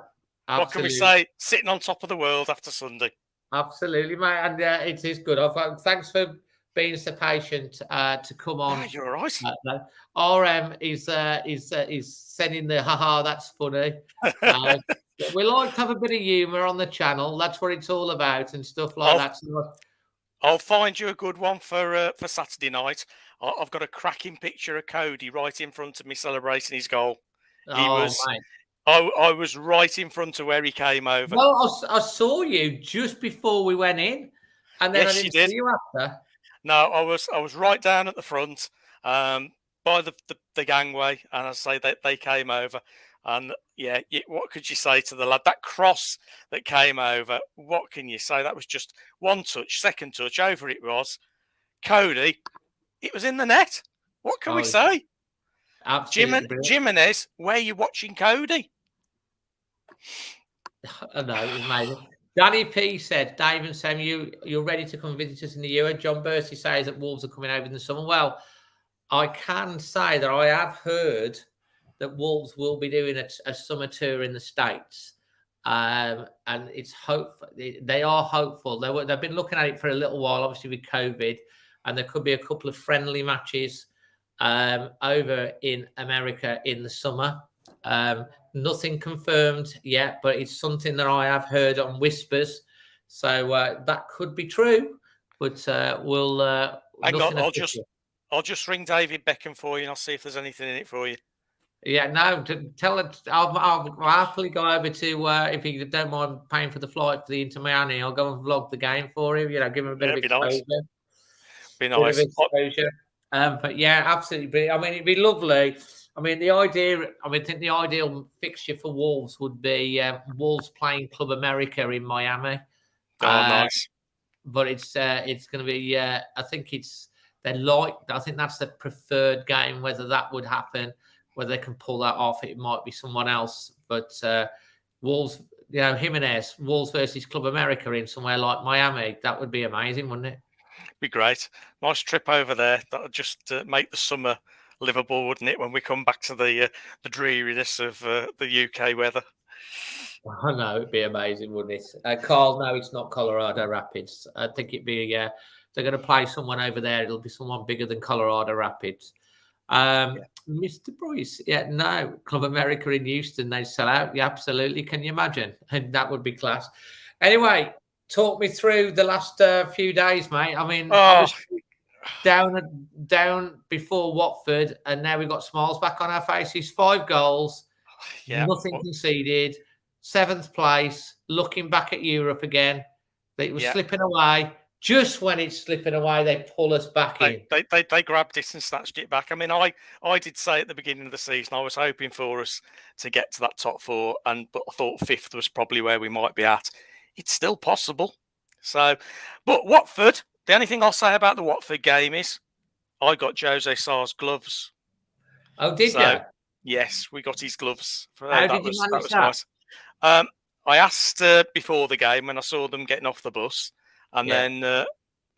Absolutely. What can we say? Sitting on top of the world after Sunday. Absolutely, mate. And it is good. Thanks for being so patient to come on. Ah, you're all right. RM is sending the haha, that's funny. We like to have a bit of humour on the channel. That's what it's all about and stuff like that. So, I'll find you a good one for Saturday night. I've got a cracking picture of Coady right in front of me celebrating his goal. mate. I was right in front of where he came over. Well, I saw you just before we went in, and then Yes, I didn't you did. see you after. No, I was right down at the front, by the gangway, and as I say, they came over, and yeah, what could you say to the lad? That cross that came over, what can you say? That was just one touch, second touch, over it was. Coady, it was in the net. What can we say? Absolutely. Jimenez, where are you watching Coady? I know, it was amazing. Danny P said, Dave and Sam, you're ready to come visit us in the EU. John Bursey says that Wolves are coming over in the summer. Well, I can say that I have heard that Wolves will be doing a summer tour in the States. And it's hopeful. They are hopeful. They've been looking at it for a little while, obviously with COVID, and there could be a couple of friendly matches over in America in the summer. Nothing confirmed yet, but it's something that I have heard on whispers. So that could be true, but we'll. Hang on, I'll just ring David Beckham for you, and I'll see if there's anything in it for you. Yeah, no, tell it. I'll happily go over to if you don't mind paying for the flight for the Inter Miami. I'll go and vlog the game for him. Give him a bit of exposure. Be nice. Exposure. But yeah, absolutely brilliant. I mean, it'd be lovely. I mean, I think the ideal fixture for Wolves would be Wolves playing Club America in Miami. Oh, nice. But it's going to be. I think that's the preferred game. Whether that would happen, whether they can pull that off, it might be someone else. But Wolves, Jimenez, Wolves versus Club America in somewhere like Miami, that would be amazing, wouldn't it? Be great. Nice trip over there. That'll just make the summer livable, wouldn't it, when we come back to the dreariness of the UK weather? I know, it'd be amazing, wouldn't it? Carl, no, it's not Colorado Rapids. I think it'd be, they're going to play someone over there. It'll be someone bigger than Colorado Rapids. Mr. Bruce, no, Club America in Houston, they sell out. Yeah, absolutely. Can you imagine? And that would be class. Anyway, talk me through the last few days, mate. I mean, obviously down before Watford, and now we've got smiles back on our faces. 5 goals, nothing conceded, 7th place, looking back at Europe again. It was slipping away. Just when it's slipping away, they pull us back in. They grabbed it and snatched it back. I mean, I did say at the beginning of the season, I was hoping for us to get to that top 4, but I thought 5th was probably where we might be at. It's still possible. So, but Watford, the only thing I'll say about the Watford game is I got Jose Sarr's gloves. Oh, did you? Yes, we got his gloves. How did you manage that? Nice. I asked before the game when I saw them getting off the bus, and then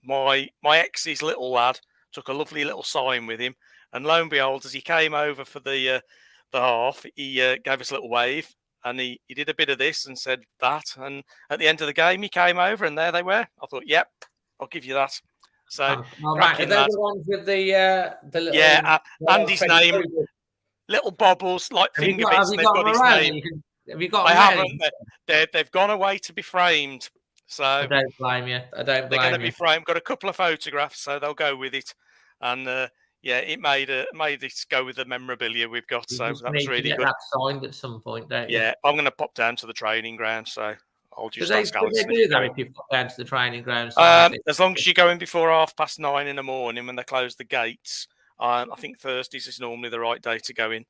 my ex's little lad took a lovely little sign with him, and lo and behold, as he came over for the half, he gave us a little wave. And he did a bit of this and said that. And at the end of the game, he came over and there they were. I thought, yep, I'll give you that. So, are they the ones with the little... and his name, little bobbles, like finger bits, and they've got his name. Have you got? I them ready? haven't. They've gone away to be framed. So I don't blame you. I don't they're going to blame be you. framed. Got a couple of photographs, so they'll go with it. And it made it go with the memorabilia we've got. You So just that was need to really get good. that signed at some point, don't you? Yeah, I'm going to pop down to the training ground. So I'll Do just they ask Alison if do you're that going. if you put down to the training ground? Sign it? As long as you go in before 9:30 in the morning when they close the gates. I think Thursdays is normally the right day to go in.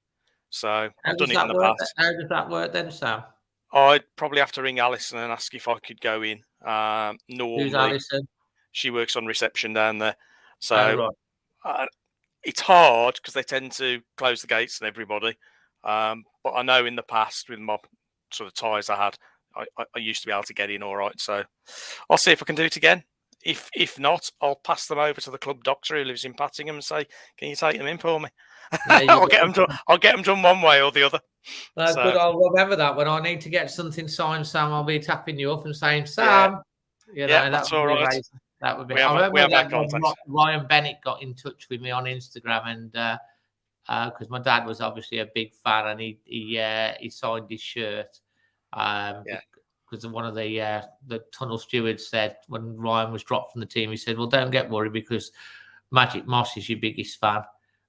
So How I've does done it in that the work? past. How does that work then, Sam? I'd probably have to ring Alison and ask if I could go in. Who's Normally, Alison? she works on reception down there. So Oh, right. it's hard because they tend to close the gates and everybody. But I know in the past with my sort of ties I had, I used to be able to get in all right. So I'll see if I can do it again. If not, I'll pass them over to the club doctor who lives in Pattingham and say, "Can you take them in for me?" I'll get them done. I'll get them done one way or the other. That's good. I'll remember that. When I need to get something signed, Sam, I'll be tapping you up and saying, "Sam." That's all right. Amazing. That would be. We I have remember our that contacts. Ryan Bennett got in touch with me on Instagram, and because my dad was obviously a big fan, and he signed his shirt. Because one of the tunnel stewards said when Ryan was dropped from the team, he said, "Well, don't get worried because Magic Moss is your biggest fan."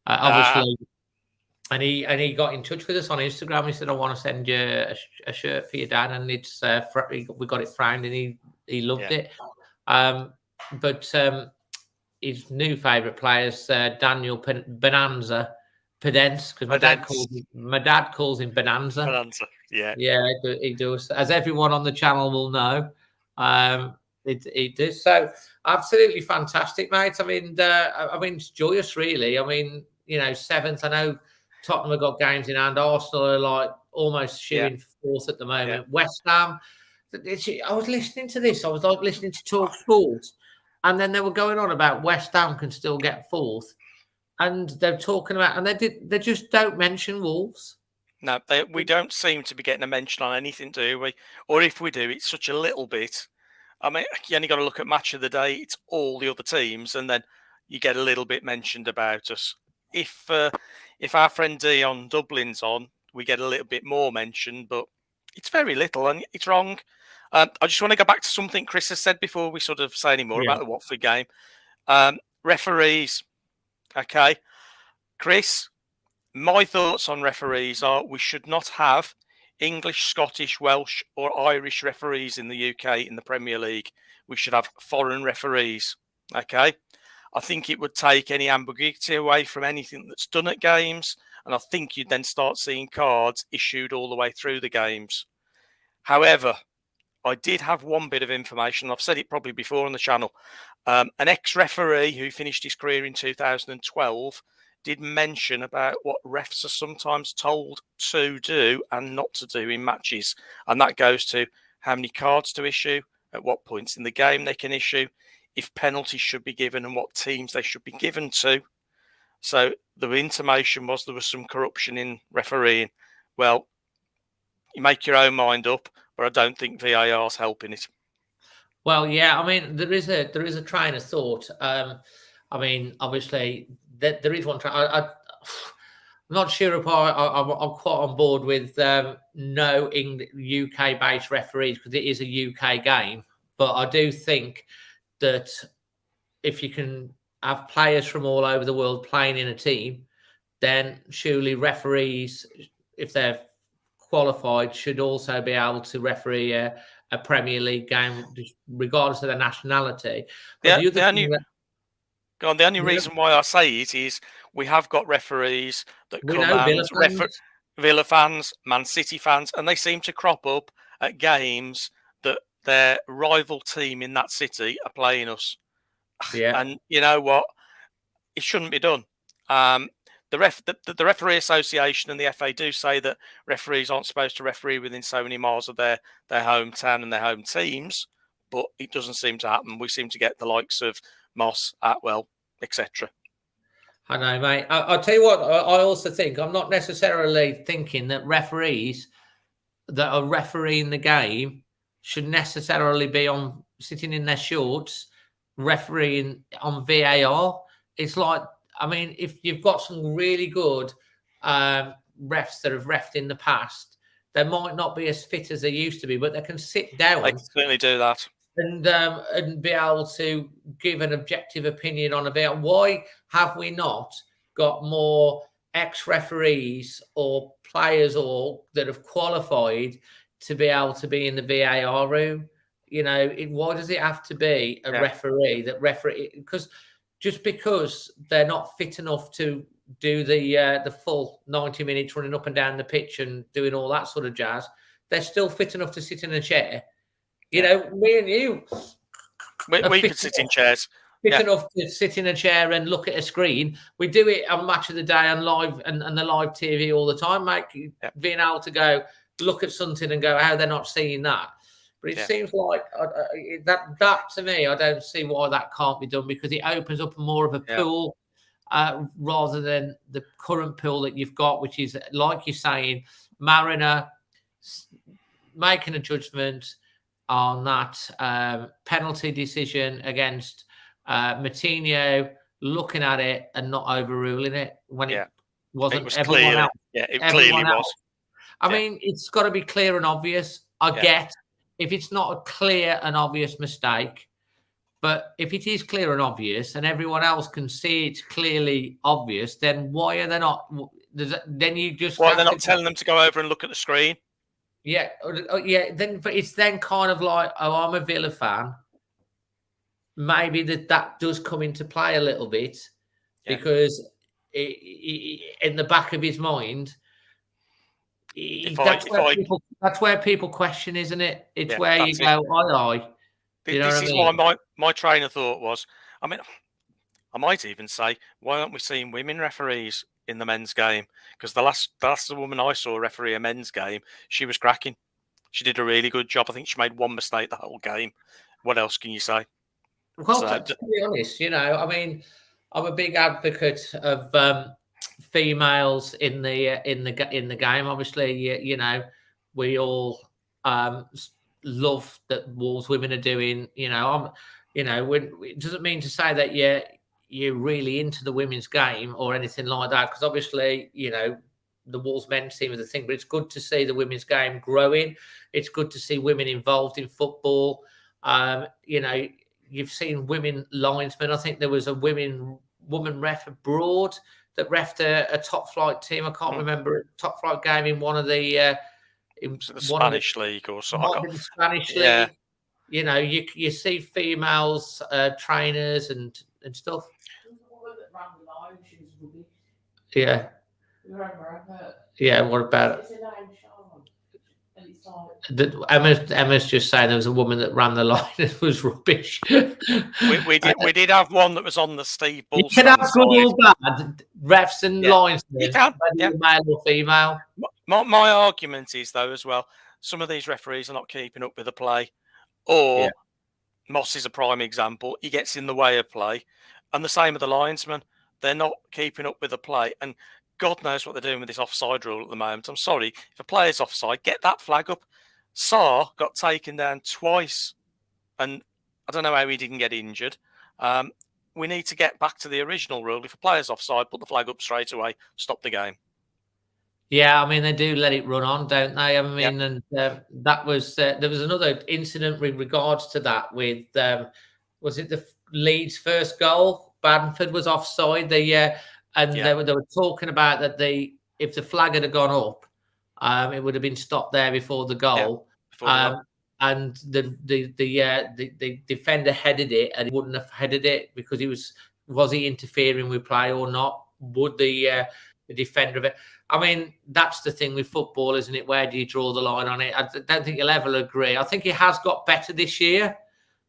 Obviously. And he got in touch with us on Instagram. He said, "I want to send you a shirt for your dad," and it's we got it framed, and he loved it. But his new favourite players, Daniel Bonanza Podence, because my dad calls him Bonanza. Bonanza, yeah, he does, as everyone on the channel will know. It does. So absolutely fantastic, mate. I mean, it's joyous, really. I mean, 7th. I know Tottenham have got games in hand. Arsenal are like almost shooing 4th at the moment. Yeah. West Ham. I was listening to this. I was like listening to Talk Sports, and then they were going on about West Ham can still get 4th, and they're talking about, and they just don't mention Wolves. No, we don't seem to be getting a mention on anything, do we? Or if we do, it's such a little bit. I mean, you only got to look at Match of the Day. It's all the other teams, and then you get a little bit mentioned about us. If our friend Dion Dublin's on, we get a little bit more mentioned, but it's very little, and it's wrong. I just want to go back to something Chris has said before we sort of say any more about the Watford game. Referees, okay, Chris. My thoughts on referees are we should not have English, Scottish, Welsh or Irish referees in the UK in the Premier League. We should have foreign referees, okay? I think it would take any ambiguity away from anything that's done at games, and I think you'd then start seeing cards issued all the way through the games. However, I did have one bit of information. I've said it probably before on the channel. An ex-referee who finished his career in 2012 did mention about what refs are sometimes told to do and not to do in matches. And that goes to how many cards to issue, at what points in the game they can issue, if penalties should be given and what teams they should be given to. So the intimation was there was some corruption in refereeing. Well, you make your own mind up, but I don't think VAR is helping it. Well, yeah, I mean, there is a train of thought. I mean, obviously, there is one. I'm not sure if I'm quite on board with no UK-based referees because it is a UK game. But I do think that if you can have players from all over the world playing in a team, then surely referees, if they're qualified, should also be able to referee a Premier League game, regardless of their nationality. But the only reason why I say it is we have got referees that Villa fans, Man City fans, and they seem to crop up at games that their rival team in that city are playing us. Yeah. And you know what? It shouldn't be done. The Referee Association and the FA do say that referees aren't supposed to referee within so many miles of their hometown and their home teams, but it doesn't seem to happen. We seem to get the likes of Moss, Atwell, etc. I know, mate. I'll tell you what, I also think, I'm not necessarily thinking that referees that are refereeing the game should necessarily be sitting in their shorts refereeing on VAR. It's like, I mean, if you've got some really good refs that have refed in the past, They might not be as fit as they used to be, but they can sit down. They can certainly do that. And be able to give an objective opinion on about why have we not got more ex-referees or players or that have qualified to be able to be in the VAR room? You know, why does it have to be a referee that referee? Because just because they're not fit enough to do the full 90 minutes running up and down the pitch and doing all that sort of jazz, they're still fit enough to sit in a chair. You know, me and you, we could sit in chairs. Fit enough to sit in a chair and look at a screen. We do it on Match of the Day on live and the live TV all the time, mate. Being able to go look at something and go, how they're not seeing that. But it seems like that to me, I don't see why that can't be done, because it opens up more of a pool rather than the current pool that you've got, which is, like you're saying, Mariner making a judgment on that penalty decision against Matinho, looking at it and not overruling it when it wasn't. It was everyone clear. else. It clearly was. I mean, it's got to be clear and obvious. I get if it's not a clear and obvious mistake, but if it is clear and obvious and everyone else can see it's clearly obvious, then why are they not? Then you just why they're not telling them to go over and look at the screen? Yeah. Then, but it's then kind of like, oh, I'm a Villa fan. Maybe that does come into play a little bit because in the back of his mind, that's where people question, isn't it? It's where you go, aye. This is why my train of thought was, I mean, I might even say, why aren't we seeing women referees in the men's game? Because the last woman I saw referee a men's game, she was cracking. She did a really good job. I think she made one mistake the whole game. What else can you say? Well, to be honest, you know, I mean, I'm a big advocate of females in the game. Obviously, you know, we all love that Wolves women are doing. You know, it doesn't mean to say that you're really into the women's game or anything like that, because obviously, you know, the Wolves men's team is the thing, but it's good to see the women's game growing. It's good to see women involved in football. You know, you've seen women linesmen. I think there was a woman ref abroad that refed a top flight team. I can't remember a top flight game in one of the Spanish league or something. Spanish league. You know, you see females trainers and stuff. Yeah. Yeah. What about Emma's just saying there was a woman that ran the line and it was rubbish. we did have one that was on the Steve Bull. You can have good or bad refs and lines. You can, male or female. My argument is, though, as well, some of these referees are not keeping up with the play. Or Moss is a prime example. He gets in the way of play. And the same with the linesmen. They're not keeping up with the play. And God knows what they're doing with this offside rule at the moment. I'm sorry. If a player's offside, get that flag up. Sarr got taken down twice. And I don't know how he didn't get injured. We need to get back to the original rule. If a player's offside, put the flag up straight away. Stop the game. Yeah, I mean, they do let it run on, don't they? I mean, and that was there was another incident with regards to that with was it the Leeds' first goal? Banter was offside. They were talking about that if the flag had gone up, it would have been stopped there before the goal. And the defender headed it, and he wouldn't have headed it because was he interfering with play or not? Would the defender of it? I mean, that's the thing with football, isn't it? Where do you draw the line on it? I don't think you'll ever agree. I think it has got better this year.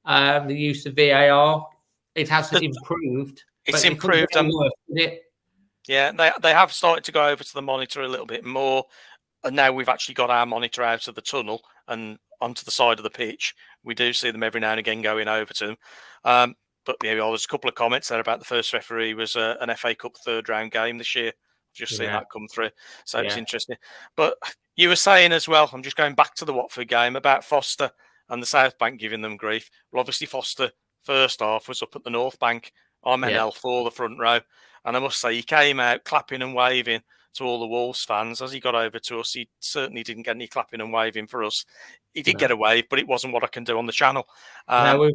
The use of VAR, it has improved. It's improved. Yeah, they have started to go over to the monitor a little bit more, and now we've actually got our monitor out of the tunnel and onto the side of the pitch. We do see them every now and again going over to them. But there was a couple of comments there about the first referee was an FA Cup third round game this year. Just seen that come through. So it's interesting. But you were saying as well, I'm just going back to the Watford game about Foster and the South Bank giving them grief. Well, obviously Foster, first half, was up at the North Bank. I'm NL for the front row. And I must say, he came out clapping and waving to all the Wolves fans. As he got over to us, he certainly didn't get any clapping and waving for us. He did get a wave, but it wasn't what I can do on the channel. No,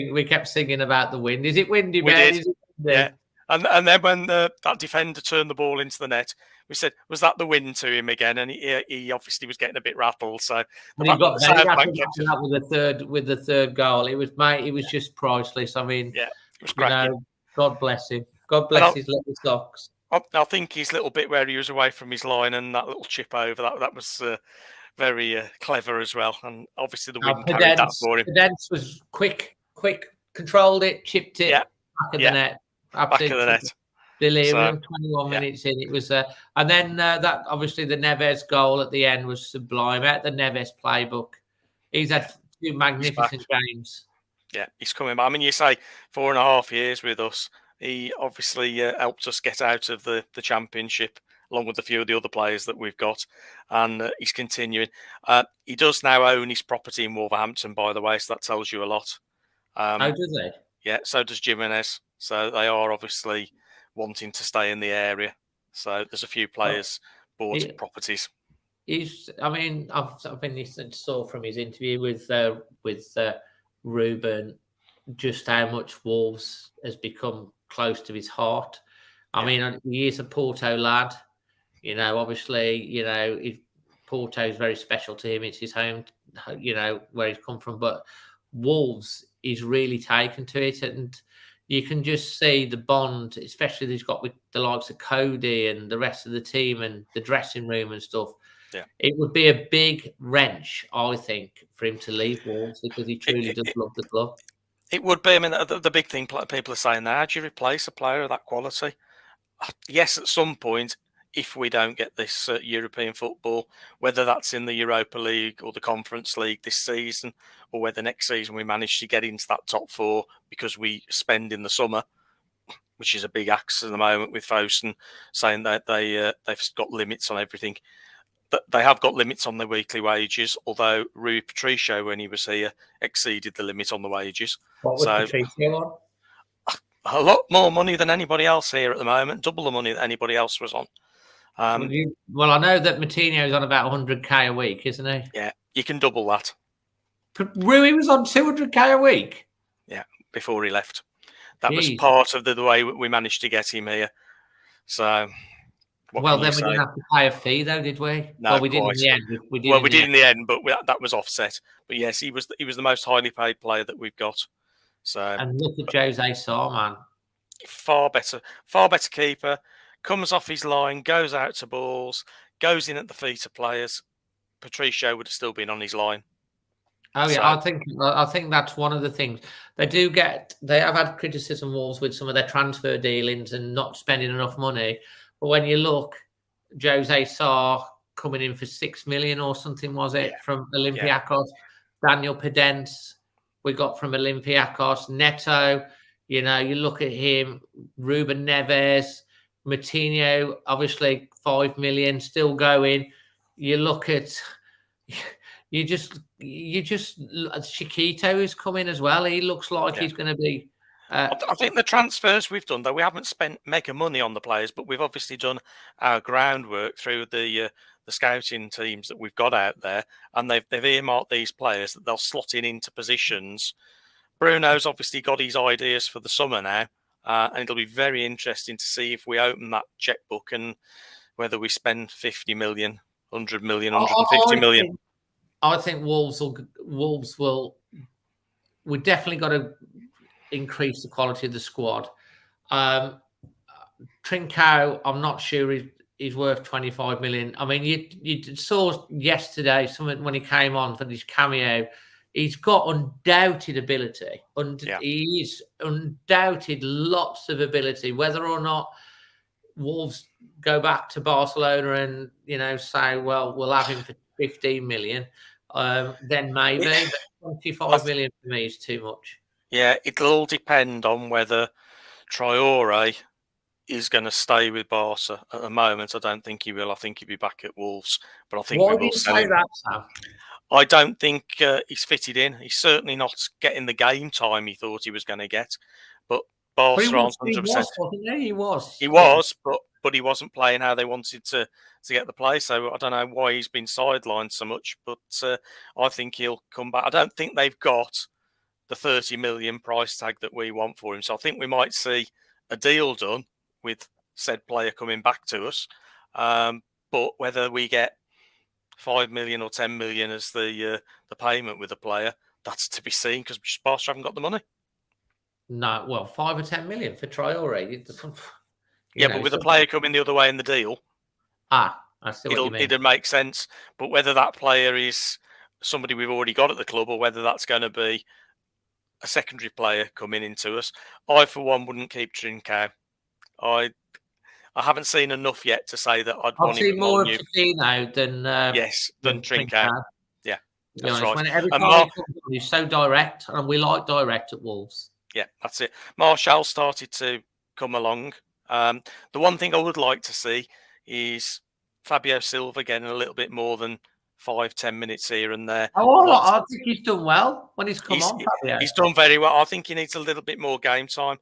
we kept singing about the wind. Is it windy, we Ben? did. Is it windy? Yeah. And then when that defender turned the ball into the net, we said, was that the wind to him again? And he obviously was getting a bit rattled. So and he got very rattled with the third goal. It was just priceless. I mean, yeah, it was cracking. God bless him. God bless his little socks. I think his little bit where he was away from his line and that little chip over, that was very clever as well. And obviously the wind carried that for him. Podence was quick, controlled it, chipped it back of the net. Back of the net. Delirium, 21 minutes in. It was, and then that obviously the Neves goal at the end was sublime. At the Neves playbook, he's had 2 magnificent games. Yeah, he's coming back. I mean, you say 4.5 years with us. He obviously helped us get out of the Championship, along with a few of the other players that we've got, and he's continuing. He does now own his property in Wolverhampton, by the way, so that tells you a lot. How do they? Yeah, so does Jimenez. So they are obviously wanting to stay in the area. So there's a few players bought properties. I mean, I've been listening to from his interview with Ruben, just how much Wolves has become close to his heart. I mean, he is a Porto lad. Obviously, Porto is very special to him. It's his home, where he's come from. But Wolves, he's really taken to it. And you can just see the bond, especially that he's got with the likes of Coady and the rest of the team and the dressing room and stuff. Yeah. It would be a big wrench, I think, for him to leave Wolves because he truly does love the club. It would be. I mean, the big thing people are saying now, how do you replace a player of that quality? Yes, at some point, if we don't get this European football, whether that's in the Europa League or the Conference League this season, or whether next season we manage to get into that top 4 because we spend in the summer, which is a big axe at the moment with Fosun saying that they've got limits on everything. They have got limits on their weekly wages, although Rui Patricio, when he was here, exceeded the limit on the wages. What was Patricio on? A lot more money than anybody else here at the moment, double the money that anybody else was on. Well, I know that Moutinho's on about 100k a week, isn't he? Yeah, you can double that. Rui was on 200k a week? Yeah, before he left. That was part of the way we managed to get him here. So... Well, then we didn't have to pay a fee, though, did we? No, well, we did in the end. We did in the end, but that was offset. But yes, he was the most highly paid player that we've got. So and look at Jose Sarr, man. Far better keeper. Comes off his line, goes out to balls, goes in at the feet of players. Patricio would have still been on his line. Oh yeah, I think that's one of the things they have had criticism, Wolves, with some of their transfer dealings and not spending enough money. But when you look, Jose Sarr coming in for 6 million or something, was it, from Olympiacos? Yeah. Daniel Podence, we got from Olympiacos. Neto, you look at him. Ruben Neves, Moutinho, obviously 5 million, still going. You look at, Chiquito is coming as well. He looks like he's going to be. I think the transfers we've done, though, we haven't spent mega money on the players, but we've obviously done our groundwork through the scouting teams that we've got out there, and they've earmarked these players that they'll slot into positions. Bruno's obviously got his ideas for the summer now, and it'll be very interesting to see if we open that checkbook and whether we spend 50 million, 100 million, 150 million. I think Wolves will. We definitely got to increase the quality of the squad. Trincao, I'm not sure he's worth 25 million. I mean, you saw yesterday when he came on for this cameo, he's got undoubted ability. He's undoubted lots of ability. Whether or not Wolves go back to Barcelona and say, well, we'll have him for 15 million, then maybe. But 25 million for me is too much. Yeah, it'll all depend on whether Traore is going to stay with Barca. At the moment, I don't think he will. I think he'll be back at Wolves. But I think Why do you say that, Sam? I don't think he's fitted in. He's certainly not getting the game time he thought he was going to get. But Barca aren't 100%. Wasn't he? He was. He was, but he wasn't playing how they wanted to get the play. So I don't know why he's been sidelined so much, but I think he'll come back. I don't think they've got the 30 million price tag that we want for him. So I think we might see a deal done with said player coming back to us. But whether we get 5 million or 10 million as the payment with the player, that's to be seen because Barca haven't got the money. No, well, 5 or 10 million for Traore. But with the player coming the other way in the deal, I see what you mean. It'll make sense. But whether that player is somebody we've already got at the club or whether that's going to be a secondary player coming into us, I, for one, wouldn't keep Trincao. I haven't seen enough yet to say that I'd want him. I've seen more of Tino than Trincao. Yeah, that's right. When every time he comes on, he's so direct, and we like direct at Wolves. Yeah, that's it. Martial started to come along. The one thing I would like to see is Fabio Silva getting a little bit more than 5-10 minutes here and there. I think he's done well when he's come on, Fabio. He's done very well. I think he needs a little bit more game time.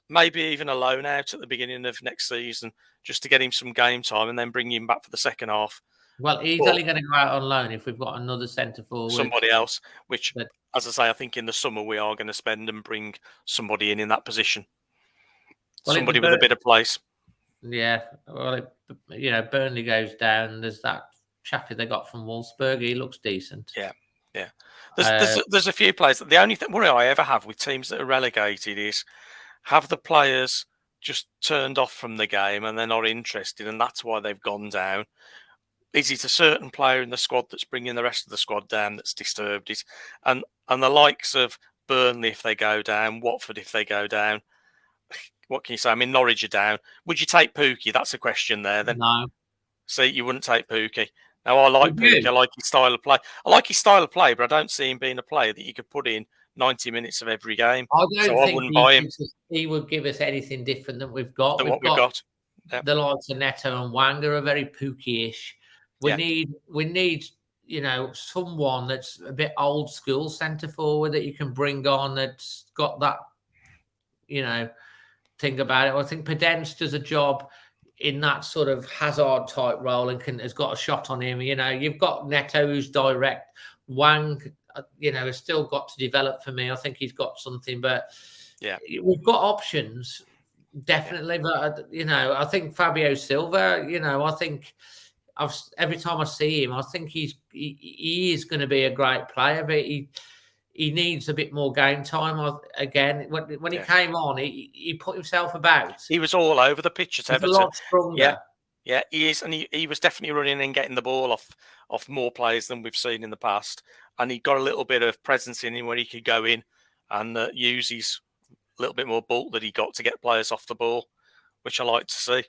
Maybe even a loan out at the beginning of next season just to get him some game time and then bring him back for the second half. Well, he's only going to go out on loan if we've got another centre forward. Somebody else, which, as I say, I think in the summer we are going to spend and bring somebody in that position. Well, somebody with a bit of place. Yeah. Well, Burnley goes down. There's that chappie they got from Wolfsburg. He looks decent. Yeah. There's a few players. The only worry I ever have with teams that are relegated is have the players just turned off from the game and they're not interested, and that's why they've gone down. Is it a certain player in the squad that's bringing the rest of the squad down that's disturbed it? And the likes of Burnley if they go down, Watford if they go down. What can you say? I mean, Norwich are down. Would you take Pookie? That's a question there then. No. See, you wouldn't take Pookie. Now, I like Pookie. I like his style of play. But I don't see him being a player that you could put in 90 minutes of every game. I wouldn't buy him. He would give us anything different than we've got. We've got. Yep. The likes of Neto and Wang are very Pookie-ish. We need, someone that's a bit old school centre forward that you can bring on that's got that, thing about it. I think Podence does a job in that sort of Hazard type role and has got a shot on him. You've got Neto who's direct. Wang, has still got to develop for me. I think he's got something, but we've got options definitely. But I think Fabio Silva. I think every time I see him, I think he is going to be a great player, but he needs a bit more game time. Again, when he came on, he put himself about. He was all over the pitch at Everton. A lot stronger. Yeah, he is, and he was definitely running and getting the ball off more players than we've seen in the past. And he got a little bit of presence in him where he could go in and use his little bit more bulk that he got to get players off the ball, which I like to see.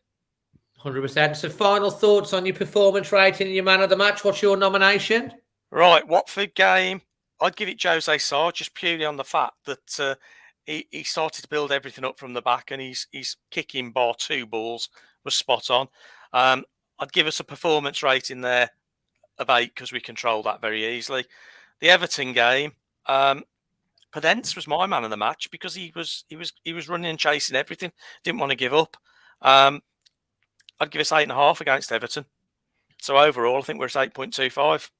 100%. So, final thoughts on your performance rating and your man of the match. What's your nomination? Right, Watford game. I'd give it Jose Sarr just purely on the fact that he started to build everything up from the back, and he's kicking bar 2 balls was spot on. I'd give us a performance rating there of 8 because we control that very easily. The Everton game, Podence was my man of the match because he was running and chasing everything. Didn't want to give up. I'd give us 8.5 against Everton. So overall, I think we're at 8.25.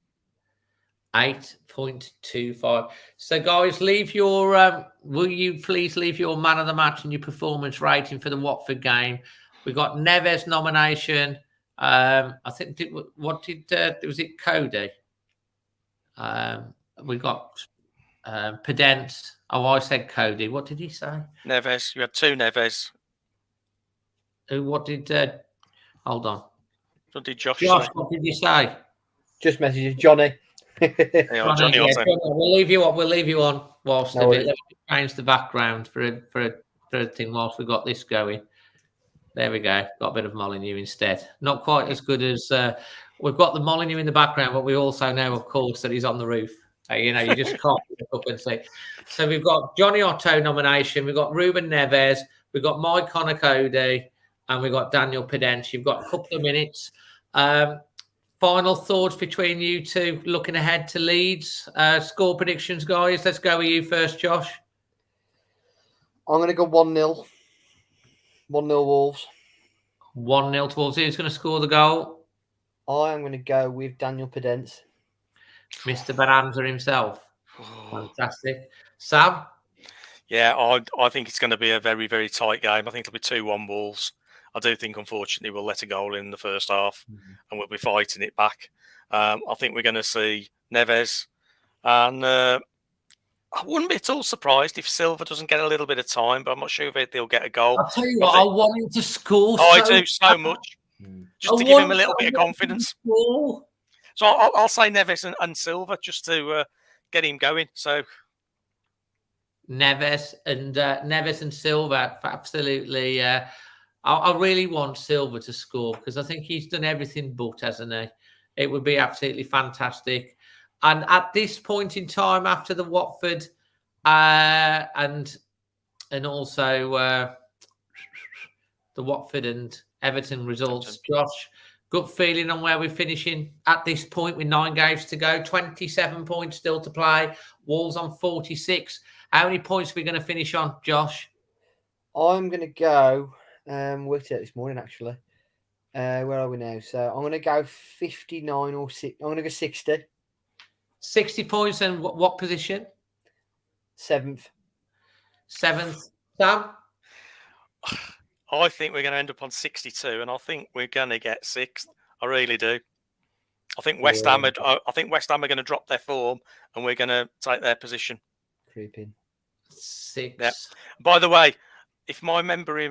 8.25. So, guys, leave your. Will you please leave your man of the match and your performance rating for the Watford game? We got Neves nomination. I think was it Coady? We got Podence. Oh, I said Coady. What did he say? Neves. You had 2 Neves. What did? Hold on. What did Josh say? What did you say? Just messages Johnny. Johnny, we'll leave you on whilst let me change the background for a thing whilst we've got this going. There we go. Got a bit of Molineux instead. Not quite as good as we've got the Molineux in the background, but we also know, of course, that he's on the roof. You just can't look up and see. So we've got Johnny Otto nomination. We've got Ruben Neves. We've got Mike Coady, and we've got Daniel Podence. You've got a couple of minutes. Final thoughts between you two, looking ahead to Leeds. Score predictions, guys. Let's go with you first, Josh. I'm going to go 1-0. 1-0 Wolves. 1-0 to Wolves. Who's going to score the goal? I am going to go with Daniel Podence. Mr. Banter himself. Fantastic. Sam? Yeah, I think it's going to be a very, very tight game. I think it'll be 2-1 Wolves. I do think, unfortunately, we'll let a goal in the first half and we'll be fighting it back. I think we're going to see Neves. And I wouldn't be at all surprised if Silva doesn't get a little bit of time, but I'm not sure if he'll get a goal. I'll tell you what, I want him to score. I do so much. Just to give him a little bit of confidence. So I'll say Neves and Silva just to get him going. So Neves and Silva, absolutely. I really want Silva to score because I think he's done everything but, hasn't he? It would be absolutely fantastic. And at this point in time, after the Watford and also the Watford and Everton results, Josh, good feeling on where we're finishing at this point with 9 games to go, 27 points still to play, Wolves on 46. How many points are we going to finish on, Josh? I'm going to go, worked it out this morning actually. Where are we now? So I'm going to go 59 or 6. I'm going to go 60. 60 points and what position? 7th. 7th. Sam? I think we're going to end up on 62, and I think we're going to get 6th. I really do. I think West Ham are going to drop their form, and we're going to take their position. Creeping. 6. Yeah. By the way, if my memory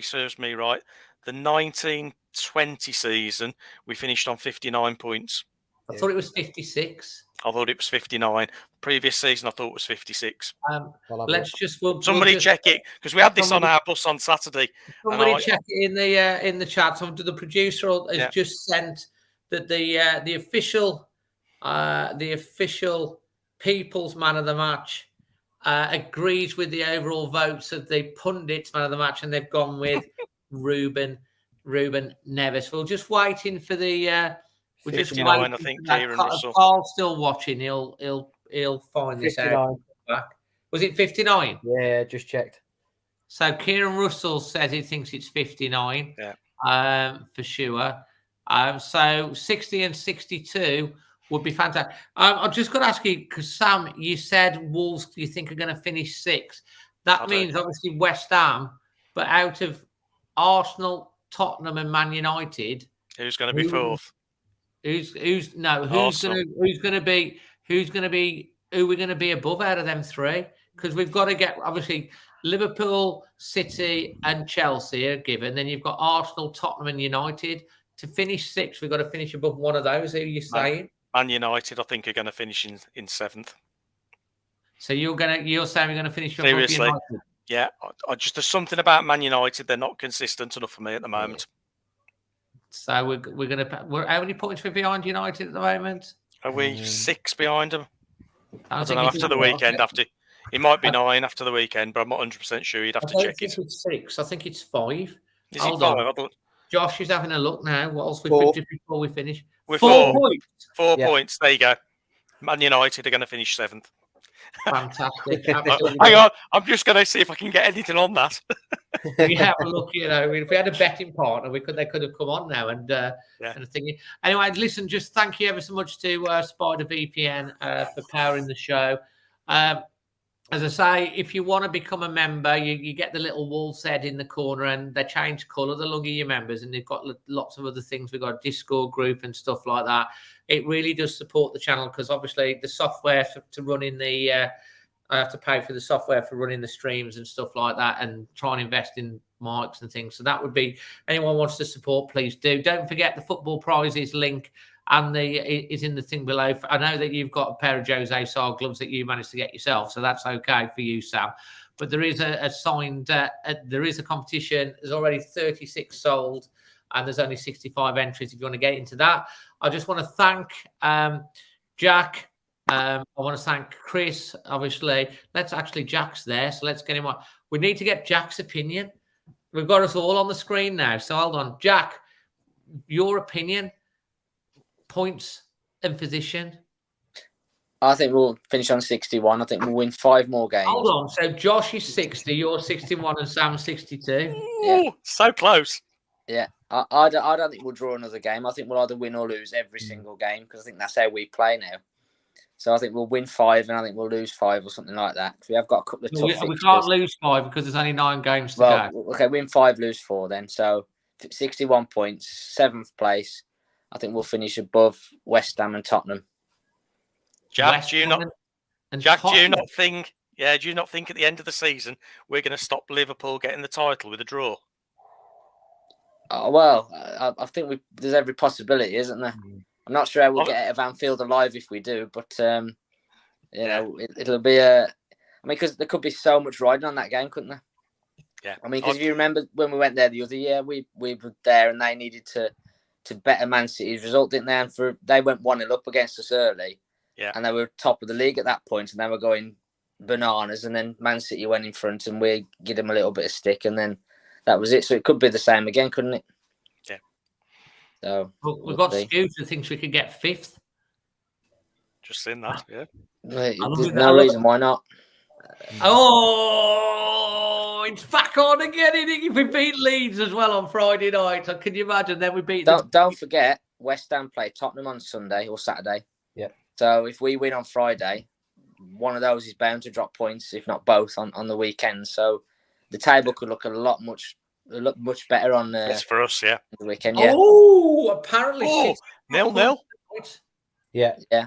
serves me right, the 1920 season we finished on 59 points. I thought it was 56. I thought it was 59. The previous season, I thought it was 56. Let's just somebody check it because we had this on our bus on Saturday. Somebody check it in the chat. So the producer has just sent that the official People's Man of the Match agrees with the overall votes of the pundits Man of the Match, and they've gone with Ruben Neves. We're just waiting for the. We're just 59, I think. Kieran Russell. Carl's still watching. He'll find this 59. Out. Back. Was it 59? Yeah, just checked. So Kieran Russell says he thinks it's 59. Yeah. For sure. So 60 and 62 would be fantastic. I've just got to ask you because Sam, you said Wolves you think are going to finish 6th. That means obviously West Ham, but out of Arsenal, Tottenham, and Man United, who's going to be 4th? Who's going to be who we're going to be above out of them 3? Because we've got to get obviously Liverpool, City, and Chelsea are given. Then you've got Arsenal, Tottenham, and United to finish 6th. We've got to finish above one of those. Who are you saying? Man United, I think, are going to finish in 7th. So you're saying we're going to finish seriously? Above United? Yeah, I just there's something about Man United. They're not consistent enough for me at the moment. So we're how many points we're behind United at the moment? Are we 6 behind them? I don't know after the weekend. It might be 9 after the weekend, but I'm not 100% sure. You'd have to check it. It's 6. I think it's 5. Is it 5? Josh is having a look now. What else we finished before we finish? We're 4 points. 4 points. There you go. Man United are going to finish 7th. Fantastic. Hang on, I'm just going to see if I can get anything on that. We have a look, if we had a betting partner, they could have come on now and thingy. Anyway, listen, just thank you ever so much to Spider VPN for powering the show. As I say, if you want to become a member, you get the little wolf's head in the corner and they change colour, the longer your members, and they've got lots of other things. We've got a Discord group and stuff like that. It really does support the channel because obviously the software to run in I have to pay for the software for running the streams and stuff like that and try and invest in mics and things. So that would be, anyone wants to support, please do. Don't forget the football prizes link and is in the thing below. I know that you've got a pair of Jose Sarr gloves that you managed to get yourself, so that's okay for you, Sam. But there is there is a competition. There's already 36 sold, and there's only 65 entries if you want to get into that. I just want to thank Jack. I want to thank Chris, obviously. Jack's there, so let's get him on. We need to get Jack's opinion. We've got us all on the screen now, so hold on. Jack, your opinion, points and position. I think we'll finish on 61. I think we'll win 5 more games. Hold on. So Josh is 60, you're 61, and Sam's 62. Yeah. Ooh, so close. Yeah, I don't think we'll draw another game. I think we'll either win or lose every single game because I think that's how we play now. So I think we'll win 5 and I think we'll lose 5 or something like that. We have got a couple of tough fixtures. We can't lose 5 because there's only 9 games to go. Okay, win 5, lose 4 then. So 61 points, 7th place. I think we'll finish above West Ham and Tottenham. Jack, do you not think at the end of the season we're going to stop Liverpool getting the title with a draw? Oh, well, I think there's every possibility, isn't there? I'm not sure how we'll get out of Anfield alive if we do, but you know, it'll be a. I mean, because there could be so much riding on that game, couldn't there? Yeah. I mean, because if you remember when we went there the other year, we were there and they needed to better Man City's result, didn't they? And they went 1-0 up against us early, and they were top of the league at that point, and they were going bananas. And then Man City went in front, and we gave them a little bit of stick, and then that was it. So it could be the same again, couldn't it? Yeah. So we've got Stu who thinks we could get 5th. Just seen that, yeah. There's no reason why not. Oh, it's back on again. If we beat Leeds as well on Friday night, can you imagine? Then we beat. Don't forget, West Ham play Tottenham on Sunday or Saturday. Yeah. So if we win on Friday, one of those is bound to drop points, if not both, on the weekend. So the table could look much better on. It's for us, yeah. The weekend, yeah. Oh, apparently 0-0. Yeah. Yeah.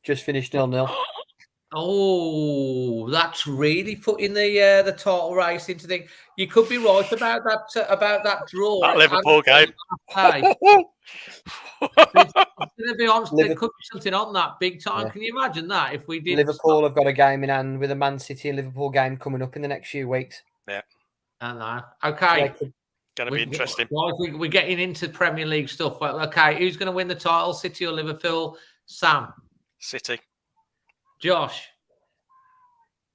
Just finished 0-0. Oh, that's really putting the title race into things. You could be right about that draw. That Liverpool game. To be honest, there could be something on that big time. Yeah. Can you imagine that if we did? Liverpool have got a game in hand with a Man City and Liverpool game coming up in the next few weeks. Yeah. I know. Okay. Going to be interesting. We're getting into Premier League stuff. Okay, who's going to win the title, City or Liverpool? Sam. City. Josh.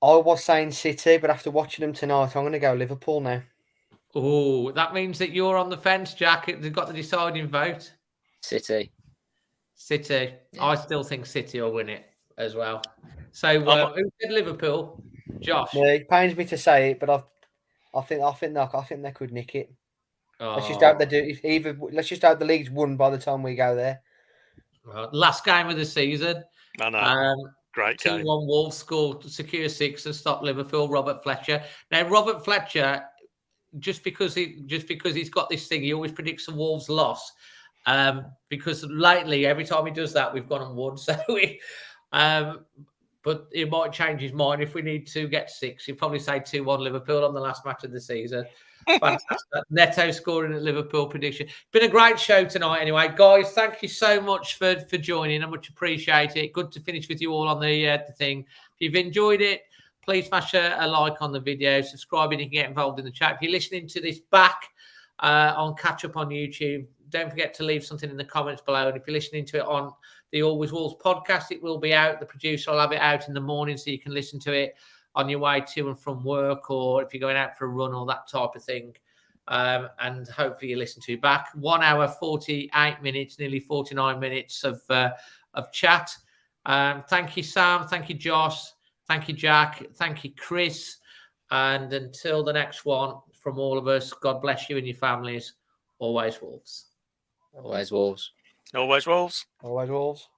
I was saying City, but after watching them tonight, I'm going to go Liverpool now. Oh, that means that you're on the fence, Jack. They've got the deciding vote. City. Yeah. I still think City will win it as well. So who said Liverpool? Josh. Yeah, it pains me to say it, but I think they could nick it. Oh. Let's just hope they do. Let's just hope the league's won by the time we go there. Right. Last game of the season. I know. Great game. 2-1 Wolves scored, secure 6 and stop Liverpool. Robert Fletcher. Now Robert Fletcher, just because he's got this thing, he always predicts a Wolves loss. Because lately, every time he does that, we've gone and won. So but he might change his mind if we need to get 6. He'll probably say 2-1 Liverpool on the last match of the season. Neto scoring at Liverpool prediction. Been a great show tonight anyway. Guys, thank you so much for joining. I much appreciate it. Good to finish with you all on the thing. If you've enjoyed it, please smash a like on the video. Subscribe and you can get involved in the chat. If you're listening to this back on Catch Up on YouTube, don't forget to leave something in the comments below. And if you're listening to it on the Always Wolves podcast, it will be out. The producer will have it out in the morning so you can listen to it on your way to and from work, or if you're going out for a run or that type of thing. And hopefully you listen to it back. 1 hour, 48 minutes, nearly 49 minutes of chat. Thank you, Sam. Thank you, Josh. Thank you, Jack. Thank you, Chris. And until the next one, from all of us, God bless you and your families. Always Wolves. Always Wolves. Always Wolves. Always Wolves.